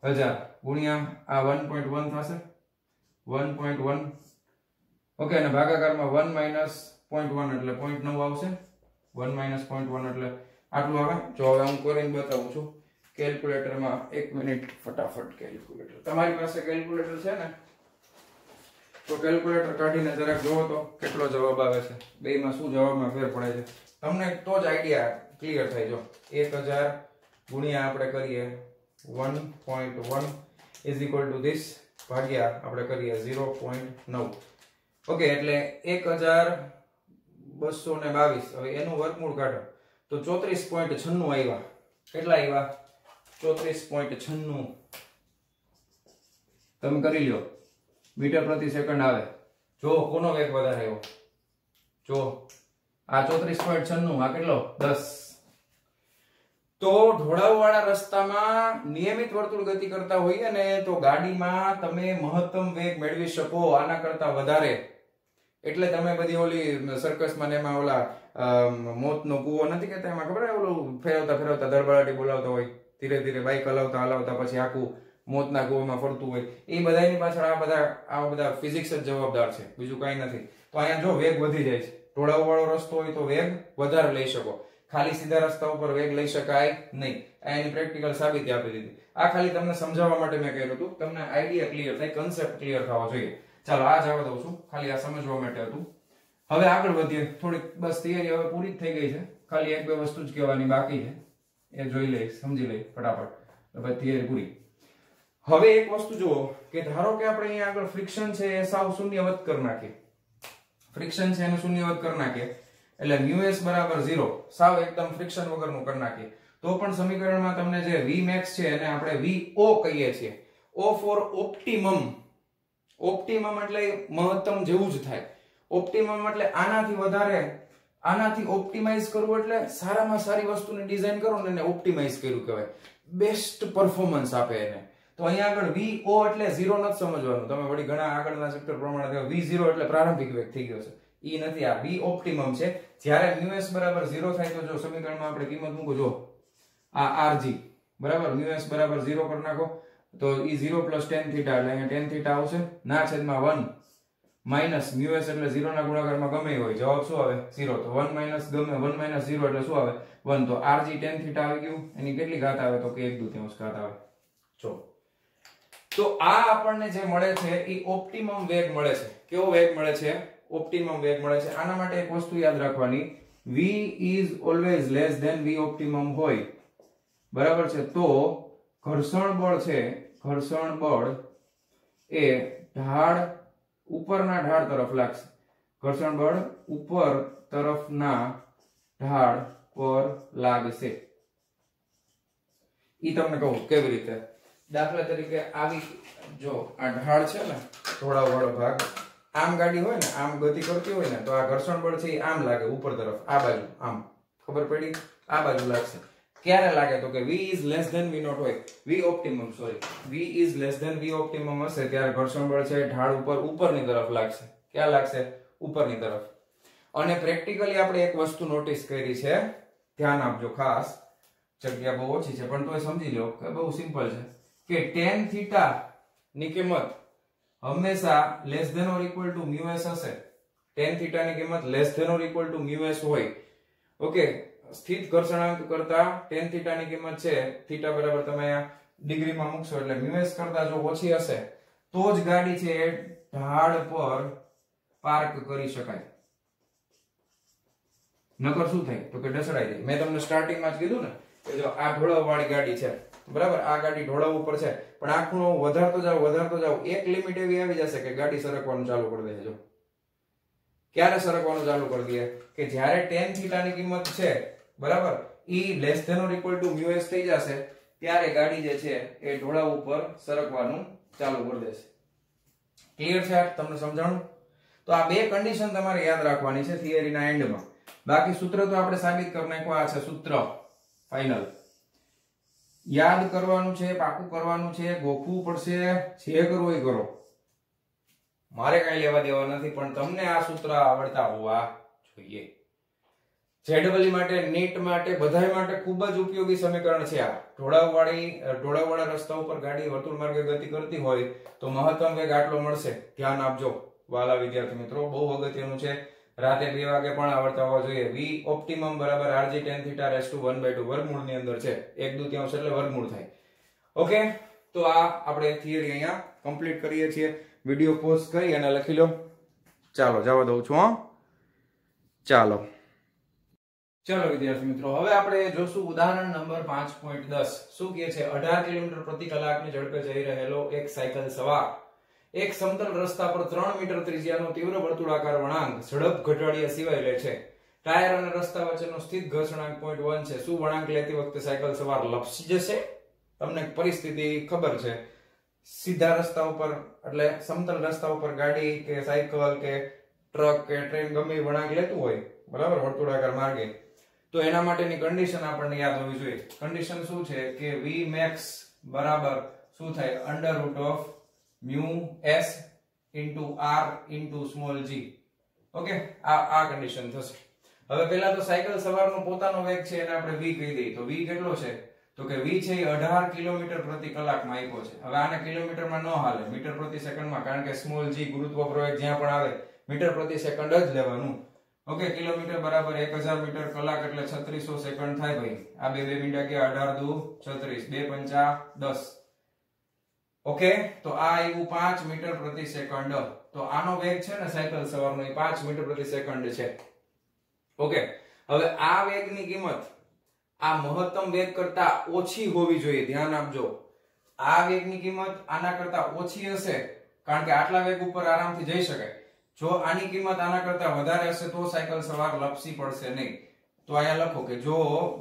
A: 1000 ગુણ્યા આ 1.1 થશે 1.1. ઓકે, અને ભાગાકારમાં 1 minus 0.1 એટલે 0.9 આવશે. 1 minus 0.1 એટલે આટલું આવે. જો હવે હું કરીને બતાવું છું કેલ્ક્યુલેટરમાં. 1 મિનિટ ફટાફટ કેલ્ક્યુલેટર. તમારી પાસે કેલ્ક્યુલેટર છે ને તો કેલ્ક્યુલેટર કાઢીને જરાક જોવો તો કેટલો જવાબ આવે છે, બેમાં શું જવાબમાં ફેર પડે છે તમને, તો જ આઈડિયા ક્લિયર થાય. જો 1000 ગુણ્યા આપણે કરીએ 1.1 is equal to this ભાગ્યા આપણે કરીએ 0.9. ઓકે, એટલે 1222. હવે એનું વર્ગમૂળ કાઢો તો 34.96 આવ્યા. કેટલા આવ્યા? 34.96. તમે કરી લ્યો. મીટર પ્રતિ સેકન્ડ આવે. જો કોનો વેગ વધારે આવ્યો? જો આ 34.96, આ કેટલો 10. તો ઢોળાવવાળા રસ્તામાં નિયમિત વર્તુળ ગતિ કરતા હોઈએ ને તો ગાડીમાં તમે મહત્તમ વેગ મેળવી શકો આના કરતા વધારે. એટલે તમે બધી ઓલી સર્કસમાં ને એમાં ઓલા મોતનો કૂવો નથી કહેતા, એમાં ખબર ઓલું ફેરવતા ફેરવતા દરબારાટી બોલાવતા હોય, ધીરે ધીરે બાઈક હલાવતા હલાવતા પછી આખું મોતના કૂવામાં ફરતું હોય. એ બધાની પાછળ આ બધા ફિઝિક્સ જ જવાબદાર છે, બીજું કઈ નથી. તો અહીંયા જો વેગ વધી જાય છે, ઢોળાવવાળો રસ્તો હોય તો વેગ વધારે લઈ શકો. ખાલી સીધા રસ્તા ઉપર વેગ લઈ શકાય નહીં. આ એની પ્રેક્ટિકલ સાબિતી આપી દીધી. આ ખાલી તમને સમજાવવા માટે મેં કહ્યું હતું, તમને આઈડિયા ક્લિયર થાય, કન્સેપ્ટ ક્લિયર થવો જોઈએ. ચાલો આ જવા દઉં છું, ખાલી આ સમજવા માટે હતું. હવે આગળ વધીએ. થોડીક બસ થિયરી હવે પૂરી જ થઈ ગઈ છે, ખાલી એક બે વસ્તુ જ કહેવાની બાકી છે, એ જોઈ લઈ, સમજી લઈ ફટાફટ, હવે થિયરી પૂરી. હવે એક વસ્તુ જુઓ કે ધારો કે આપણે અહીંયા આગળ ફ્રિક્શન છે એ સાવ શૂન્યવત કરી નાખીએ. ફ્રિક્શન છે એને શૂન્યવત કરી નાખીએ એટલે μs બરાબર 0, સાવ એકદમ ફ્રિક્શન વગરનું કરી નાખીએ, તો પણ સમીકરણમાં તમને જે Vmax છે એને આપણે VO કહીએ છીએ. O four optimum. ઓપ્ટિમમ એટલે મહત્તમ જેવું જ થાય. ઓપ્ટિમમ એટલે આનાથી વધારે, આનાથી ઓપ્ટિમાઇઝ કરવું એટલે સારામાં સારી વસ્તુની ડિઝાઇન કરો ને એને ઓપ્ટિમાઇઝ કર્યું કહેવાય. બેસ્ટ પરફોર્મન્સ આપે એને. તો અહીંયા આગળ VO એટલે 0 નથી સમજવાનું. તમે વળી ઘણા આગળના ચેપ્ટર પ્રમાણે V0 એટલે પ્રારંભિક વેગ થઈ ગયો છે. ઈ નથી, આ V ઓપ્ટિમમ છે. જ્યારે μs બરાબર 0 થાય તો જો સમીકરણમાં આપણે કિંમત મૂકો, જો આ Rg બરાબર μs બરાબર 0 કરી નાખો તો ઈ 0 + tan θ એટલે અહીંયા tan θ આવશે ના છેદમાં 1 માઈનસ μs એટલે 0 ના ગુણાકારમાં ગમે હોય, જવાબ શું આવે 0. તો 1 માઈનસ ગમે 1 માઈનસ 0 એટલે શું આવે 1. તો Rg tan θ આવી ગયું. એની કેટલી ઘાત આવે તો કે 1/2 ઘાત આવે. જો તો આ આપણને જે મળે છે એ ઓપ્ટિમમ વેગ મળે છે. કેવો વેગ મળે છે? ઓપ્ટિમમ વેગ મળે છે. આના માટે એક વસ્તુ યાદ રાખવાની, v is always less than v optimum હોય બરાબર છે, તો ઘર્ષણ બળ છે, ઘર્ષણ બળ એ ઢાળ ઉપરના ઢાળ તરફ લાગશે. ઘર્ષણ બળ ઉપર તરફના ઢાળ પર લાગશે. ઈ તમને કહું કેવી રીતે. દાખલા તરીકે આવી જો આ ઢાળ છે ને, ઢોળાવવાળો ભાગ, આમ ગાડી હોય ને, આમ ગતિ કરતી હોય ને, તો આ ઘર્ષણ બળ છે એ આમ લાગે ઉપર તરફ, આ બાજુ આમ, ખબર પડી? આ બાજુ લાગશે. ક્યારે લાગે તો કે v is less than v naught હોય, v optimum sorry, v is less than v optimum હશે ત્યારે ઘર્ષણ બળ છે ઢાળ ઉપર ઉપરની તરફ લાગશે. ક્યાં લાગશે? ઉપરની તરફ. અને પ્રેક્ટિકલી આપણે એક વસ્તુ નોટિસ કરી છે, ધ્યાન આપજો ખાસ, જગ્યા બહુ ઓછી છે પણ તોય સમજી લો કે બહુ સિમ્પલ છે કે tan θ ની કિંમત હંમેશા less than or equal to μs હશે. tan θ ની કિંમત less than or equal to μs હોય. ઓકે, સ્થિત ઘર્ષણાંક કરતા tan θ ની કિંમત છે, θ બરાબર તમે આ ડિગ્રીમાં મૂકશો એટલે μs કરતા જો ઓછી હશે તો જ ગાડી છે એ ઢાળ પર પાર્ક કરી શકાય. નકર શું થાય તો કે ઢસડાઈ જાય. મેં તમને સ્ટાર્ટિંગમાં જ કીધું ને કે જો આ ઢોળાવ વાળી ગાડી છે બરાબર, આ ગાડી ઢોળાવ ઉપર છે પણ આ ખૂણો વધારતો જાવ એક લિમિટ એવી આવી જશે કે ગાડી સરકવાનું ચાલુ કરી દે. જો ક્યારે સરકવાનું ચાલુ કરી દે કે જ્યારે tan θ ની કિંમત છે બરાબર ઈ less than or equal to μs થઈ જશે ત્યારે ગાડી જે છે એ ઢોળાવ ઉપર સરકવાનું ચાલુ કરી દેશે. ક્લિયર છે? તમને સમજાણું? તો આ બે કન્ડિશન તમારે યાદ રાખવાની છે થિયરીના એન્ડમાં. બાકી સૂત્ર તો આપણે સાબિત કરી નાખ્યું, આ છે સૂત્ર ફાઇનલ. યાદ કરવાનું છે, પાકું કરવાનું છે, ગોખવું પડશે, જે કરવું એ કરો, મારે કઈ લેવા દેવા નથી, પણ તમને આ સૂત્ર આવડતા હોવા જોઈએ. ZW માટે, નીટ માટે, બધાય માટે ખૂબ જ ઉપયોગી સમીકરણ છે આ. ઢોળાવવાળા રસ્તા ઉપર ગાડી વર્તુળ માર્ગે ગતિ કરતી હોય તો મહત્તમ વેગ આટલો મળશે. ધ્યાન આપજો વાલા વિદ્યાર્થી મિત્રો, બહુ અગત્યનું છે. રાતે 2 વાગે પણ આવડતા હોવા જોઈએ. v optimum બરાબર Rg tan θ raised to 1/2 વર્ગમૂળ ની અંદર છે. 1/2 એટલે વર્ગમૂળ થાય. ઓકે, તો આ આપણે થિયરી અહીંયા કમ્પ્લીટ કરીએ છીએ. વિડિયો પોઝ કરી અને લખી લો. ચાલો જવા દઉં છું. ચાલો વિદ્યાર્થી મિત્રો, હવે આપણે જોશું ઉદાહરણ નંબર 5.10. શું કહે છે? 18 કિલોમીટર પ્રતિ કલાકની ઝડપે જઈ રહેલો એક સાયકલ સવાર એક સમતલ રસ્તા પર 3 મીટર ત્રિજ્યાનો તીવ્ર વર્તુળાકાર વળાંક ઝડપ ઘટાડ્યા સિવાય લે છે. ટાયર અને રસ્તા વચ્ચેનો સ્થિત ઘર્ષણાંક 0.1 છે. શું વળાંક લેતી વખતે સાયકલ સવાર લપસી જશે? તમને પરિસ્થિતિ ખબર છે, સીધા રસ્તા ઉપર એટલે સમતલ રસ્તા ઉપર ગાડી કે સાયકલ કે ટ્રક કે ટ્રેન ગમે વળાંક લેતું હોય બરાબર વર્તુળાકાર માર્ગે, તો એના માટેની કન્ડિશન આપણને યાદ હોવી જોઈએ. કન્ડિશન શું છે કે Vmax બરાબર શું થાય? √μs r g. ઓકે, આ કન્ડિશન થશે. હવે પહેલા તો સાયકલ સવારનો પોતાનો વેગ છે એને આપણે v કહી દઈએ. તો v કેટલો છે? તો કે v છે એ 18 કિલોમીટર પ્રતિ કલાકમાં આપ્યો છે. હવે આને કિલોમીટરમાં ન હાલે, મીટર પ્રતિ સેકન્ડમાં, કારણ કે g ગુરુત્વ પ્રવેગ જ્યાં પણ આવે મીટર પ્રતિ સેકન્ડ જ લેવાનું. ઓકે, કિલોમીટર બરાબર 1000 મીટર, કલાક એટલે 3600 સેકન્ડ થાય ભાઈ. આ બે મીંડા કે 18 દુ 36, 2 પંચા 10. ઓકે, તો આ આવ્યું 5 મીટર પ્રતિ સેકન્ડ. તો આનો વેગ છે ને સાયકલ સવારનો એ 5 મીટર પ્રતિ સેકન્ડ છે. ઓકે, હવે આ વેગની કિંમત આ મહત્તમ વેગ કરતા ઓછી હોવી જોઈએ. ધ્યાન આપજો, આ વેગની કિંમત આના કરતા ઓછી હશે કારણ કે આટલા વેગ ઉપર આરામથી જઈ શકાય. જો આની કિંમત આના કરતા વધારે હશે તો સાયકલ સવાર લપસી પડશે નહીં. તો અહીંયા લખો કે જો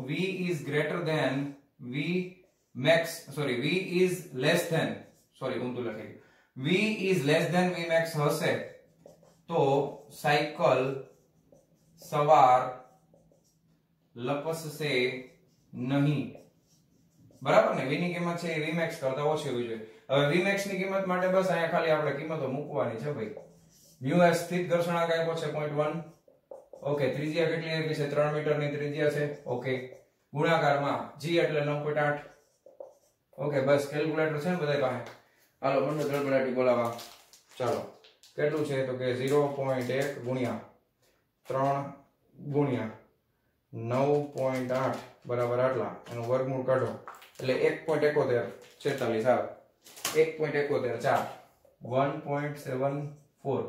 A: v is greater than v max, sorry, v is less than, sorry ઊંધું લખી ગયું, v is less than v max હશે તો સાયકલ સવાર લપસશે નહીં. બરાબર ને? v ની કિંમત છે એ v max કરતા ઓછી હોવી જોઈએ. હવે v max ની કિંમત માટે બસ અહીંયા ખાલી આપણે કિંમતો મૂકવાની છે ભાઈ. μs સ્થિત ઘર્ષણાંક આપ્યો છે 0.1. ઓકે, ત્રિજ્યા કેટલી આપી છે? 3 મીટર ની ત્રિજ્યા છે. ઓકે, ગુણાકારમાં g એટલે 9.8. ઓકે, બસ કેલ્ક્યુલેટર છે ને બધાય પાસે? હાલો બંને ધડબડાટી બોલાવા. ચાલો, કેટલું છે તો કે 0.1 ગુણ્યા 3 ગુણ્યા 9.8 બરાબર આટલા, એનું વર્ગમૂળ કાઢો એટલે 1.71 46 આવે. 1.71 4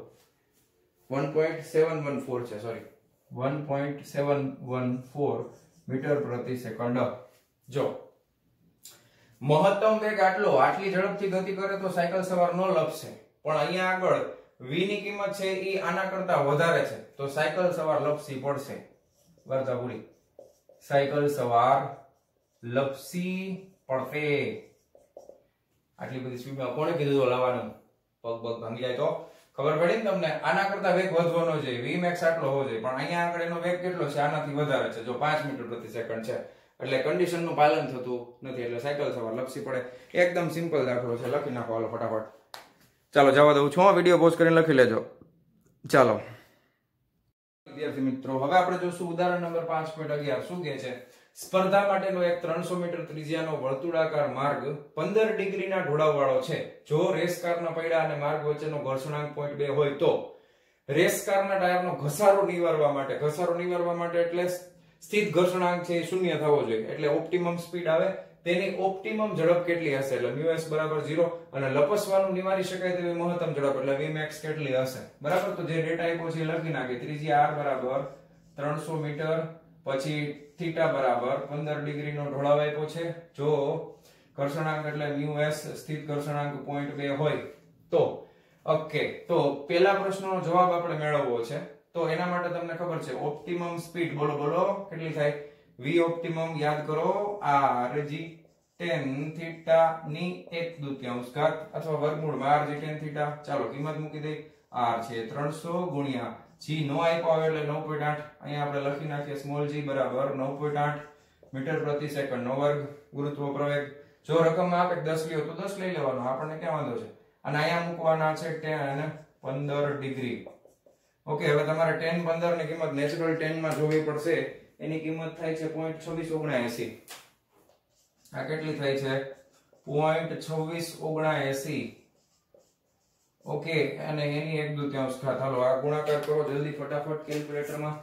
A: 1.714 છે, સોરી 1.714 મીટર પ્રતિ સેકન્ડ. જો મહત્તમ વેગ આટલી ઝડપથી ગતિ કરે તો સાયકલ સવાર ન લપસે, પણ અહીંયા આગળ v ની કિંમત છે એ આના કરતા વધારે છે તો સાયકલ સવાર લપસી પડશે. વાર્તા પૂરી. સાયકલ સવાર લપસી પડશે. આટલી બધી સ્પીડમાં કોણે કીધું તો લાવવાનું? પગ ભાંગી જાય તો ખબર પડી ને તમને? આના કરતા વેગ વધવાનો છે, v max આટલો હોવો જોઈએ, પણ અહીંયા આગળ એનો વેગ કેટલો છે? આનાથી વધારે છે. જો 5 મીટર પ્રતિ સેકન્ડ છે એટલે કન્ડિશન નું પાલન થતું નથી, એટલે સાયકલ સવાર લપસી પડે. એકદમ સિમ્પલ દાખલો છે, લખી નાખો હાલો ફટાફટ. ચાલો જવા દઉં છું, વિડીયો પોઝ કરીને લખી લેજો. ચાલો વિદ્યાર્થી મિત્રો, હવે આપણે જોશું ઉદાહરણ નંબર 5.11. શું કહે છે? સ્પર્ધા માટેનો એક 300 મીટર ત્રિજ્યાનો વર્તુળાકાર માર્ગ 15 ડિગ્રીના ઢોળાવવાળો છે. જો રેસ કારના પૈડા અને માર્ગ વચ્ચેનો ઘર્ષણાંક 0.2 હોય તો રેસ કારના ટાયરનો ઘસારો નિવારવા માટે એટલે સ્થિત ઘર્ષણાંક છે એ શૂન્ય થવો જોઈએ, એટલે ઓપ્ટિમમ સ્પીડ આવે. તેની ઓપ્ટિમમ ઝડપ કેટલી હશે? એટલે µs બરાબર 0, અને લપસવાનું નિવારી શકાય તેવી મહત્તમ ઝડપ એટલે vmax કેટલી હશે? બરાબર, તો જે ડેટા આપ્યો છે એ લખી નાખી. ત્રિજ્યા r બરાબર 300 મીટર, પછી થીટા બરાબર 15 ડિગ્રીનો ઢોળાવ આપ્યો છે. જો ઘર્ષણાંક એટલે µs સ્થિત ઘર્ષણાંક 0.2 હોય તો ઓકે, તો પહેલા પ્રશ્નનો જવાબ આપણે મેળવવો છે. તો એના માટે તમને ખબર છે ઓપ્ટિમમ સ્પીડ બોલો કેટલી થાય? v optimum યાદ કરો, r g tan થીટા ની 1/2 ઘાત અથવા વર્ગમૂળમાં r g tan થીટા. ચાલો કિંમત મૂકી દઈ. r છે 300 ગુણ્યા g નો આપ્યો આવે એટલે 9.8. અહીંયા આપણે લખી નાખીએ સ્મોલ g બરાબર 9.8 મીટર પ્રતિ સેકન્ડ નો વર્ગ. ગુરુત્વ પ્રવેગ જો રકમમાં આપે 10 લ્યો તો 10 લઈ લેવાનો, આપણને ક્યાં વાંધો છે. અને અહીંયા મૂકવાના છે tan 15 ડિગ્રી. ઓકે, હવે તમારે tan 15 ની કિંમત નેચરલ tan માં જોવી પડશે. એની કિંમત થાય છે 0.2679. આ કેટલી થાય છે? 0.2679. ઓકે, અને એની 1/2 ઘાત. હાલો આ ગુણાકાર કરો જલ્દી ફટાફટ કેલ્ક્યુલેટરમાં.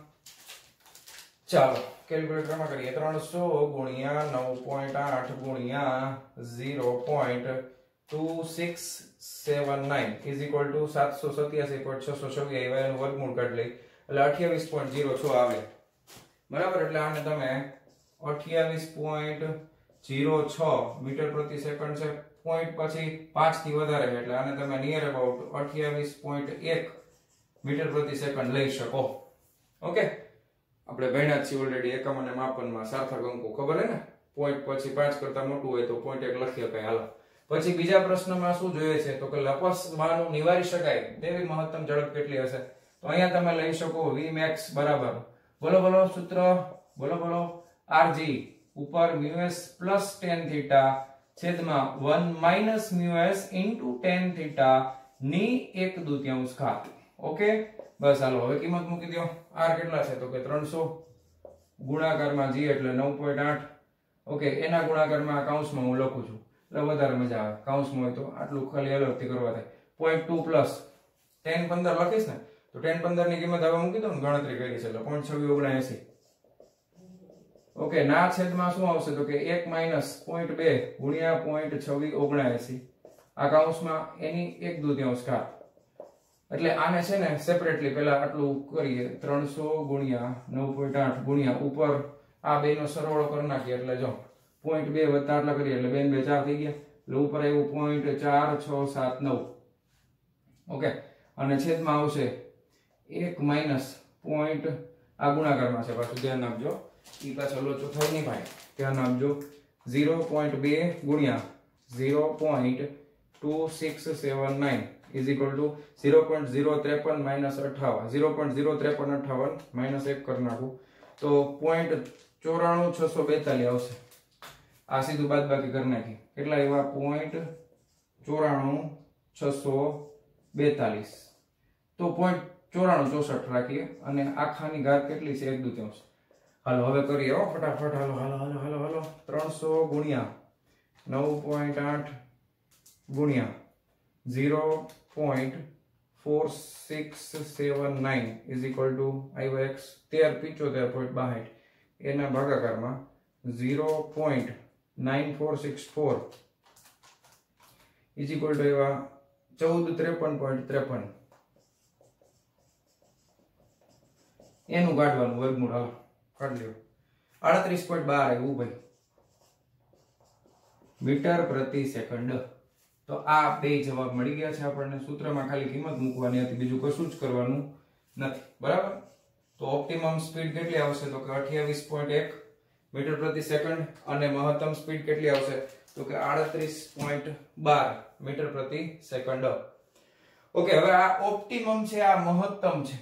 A: ચાલો કેલ્ક્યુલેટરમાં કરીએ. 300 ગુણ્યા 9.8 ગુણ્યા 0.2679 ઇઝ ઇક્વલ ટુ 787.626 એનું વર્ગમૂળ કાઢી લઈ એટલે 28.06 આવે. બરાબર, એટલે આને તમે 28.06 મીટર પ્રતિ સેકન્ડ છે. પોઈન્ટ પછી 5 થી વધારે એટલે આને તમે નિયર અબાઉટ 28.1 મીટર પ્રતિ સેકન્ડ લઈ શકો. ઓકે, આપણે ભણ્યા છીએ ઓલરેડી એકમ અને માપનમાં સાર્થક અંકો ખબર હે ને? પોઈન્ટ પછી 5 કરતા મોટું હોય તો 0.1 લખીએ કઈ. હાલો પછી બીજા પ્રશ્નમાં શું જોઈએ છે તો કે લપસવાનું નિવારી શકાય તેવી મહત્તમ ઝડપ કેટલી હશે? તો અહીંયા તમે લઈ શકો vmax બરાબર બોલો સૂત્ર બોલો rg ઉપર µs plus tan થીટા છેદમાં 1 minus µs into tan theta ની 1/2 ઘાત. ઓકે, બસ હાલો હવે કિંમત મૂકી દો. r કેટલા છે તો કે 300 ગુણાકારમાં g એટલે 9.8. ઓકે, એના ગુણાકારમાં કૌંસમાં હું લખું છું એટલે વધારે મજા આવે. કૌંસમાં હોય તો આટલું ખાલી અલગથી કરવા થાય. 0.2 પ્લસ tan 15 લખીશ ને તો tan 15 ની કિંમત હવે મૂકી દો ને, ગણતરી કરી છે એટલે 0.2679. ઓકે, ના છેદમાં શું આવશે તો કે 1 - 0.2 ગુણ્યા 0.2679. આ કૌંસમાં એની 1/2 ઘાત. એટલે આને છે ને સેપરેટલી પહેલા આટલું કરીએ, 300 ગુણ્યા 9.8 ગુણ્યા ઉપર આ બેનો સરવાળો કરી નાખીએ એટલે જો 0.2 વત્તા આટલા કરીએ એટલે 2 2 4 થઈ ગયા, એટલે ઉપર આવ્યું 0.4679. ઓકે, અને છેદમાં આવશે 1 માઈનસ પોઈન્ટ, આ ગુણાકારમાં છે પાછું ધ્યાન આપજો, ઈ પાછો લોચો થાય નહીં ભાઈ, ધ્યાન આપજો. 0.2 ગુણ્યા 0.2679 is equal to 0.053 minus 58, 0.05358 minus 1 કરી નાખું તો 0.94642 આવશે. આ સીધું બાદબાકી કરી નાખી, કેટલા એવા 0.94642, તો 0.9464 રાખીએ અને આખાની ઘાત કેટલી છે 1/2. હાલો હવે કરીએ હો ફટાફટ, હાલો હાલો હાલો હાલો હાલો. 300 ગુણ્યા 9.8 ગુણ્યા 0.4679 is equal to IX 1375.62 એના ભાગાકારમાં 0.9464 is equal to એવા 1453.53 એનું કાઢવાનું વર્ગમૂળ. હાલો કાઢ લ્યો. 38.12 આવ્યું ભાઈ મીટર પ્રતિ સેકન્ડ. તો આ બે જવાબ મળી ગયા છે આપણને. સૂત્રમાં ખાલી કિંમત મૂકવાની હતી, બીજું કશું જ કરવાનું નથી, બરાબર. તો ઓપ્ટિમમ સ્પીડ કેટલી આવશે તો કે 28.1 મીટર પ્રતિ સેકન્ડ, અને મહત્તમ સ્પીડ કેટલી આવશે તો કે 38.12 મીટર પ્રતિ સેકન્ડ. ઓકે, હવે આ ઓપ્ટિમમ છે, આ મહત્તમ છે.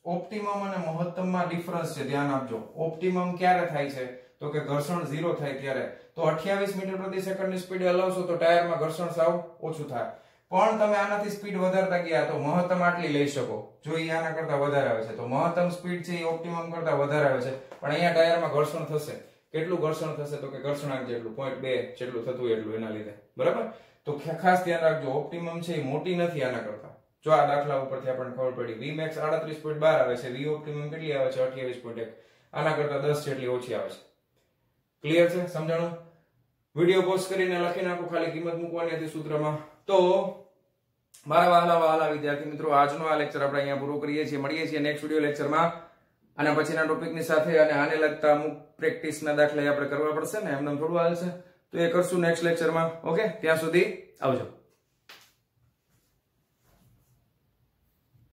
A: ઓપ્ટિમમ અને મહત્તમમાં ડિફરન્સ છે, ધ્યાન આપજો. ઓપ્ટિમમ ક્યારે થાય છે તો કે ઘર્ષણ 0 થાય ત્યારે. તો 28 મીટર પ્રતિ સેકન્ડની સ્પીડે હલાવશો તો ટાયરમાં ઘર્ષણ સાવ ઓછું થાય. પણ તમે આનાથી સ્પીડ વધારતા ગયા તો મહત્તમ આટલી લઈ શકો. જો એ આના કરતા વધારે આવે છે તો મહત્તમ સ્પીડ છે એ ઓપ્ટિમમ કરતા વધારે આવે છે, પણ અહીંયા ટાયરમાં ઘર્ષણ થશે. કેટલું ઘર્ષણ થશે તો કે ઘર્ષણાંક જેટલું 0.2 જેટલું થતું એટલું એના લીધે, બરાબર. તો ખાસ ધ્યાન રાખજો, ઓપ્ટિમમ છે એ મોટી નથી આના કરતા. જો આ દાખલા ઉપરથી આપણને ખબર પડી Vmax 38.12 આવે છે, V optimum કેટલી આવે છે 28.1, આના કરતા 10 જેટલી ઓછી આવે છે. ક્લિયર છે, સમજાણું? વિડિયો પોઝ કરીને લખી નાખો, ખાલી કિંમત મૂકવાની હતી સૂત્રમાં. તો મારા વહાલા વિદ્યાર્થી મિત્રો, આજનો આ લેક્ચર આપણે અહીંયા પૂરો કરીએ છીએ. મળીએ છીએ નેક્સ્ટ વિડિયો લેક્ચરમાં આના પછીના ટોપિકની સાથે, અને આને લગતા અમુક પ્રેક્ટિસના દાખલા આપણે કરવા પડશે ને, એમને થોડું હાલશે તો એ કરશું નેક્સ્ટ લેક્ચરમાં. ઓકે, ત્યાં સુધી આવજો.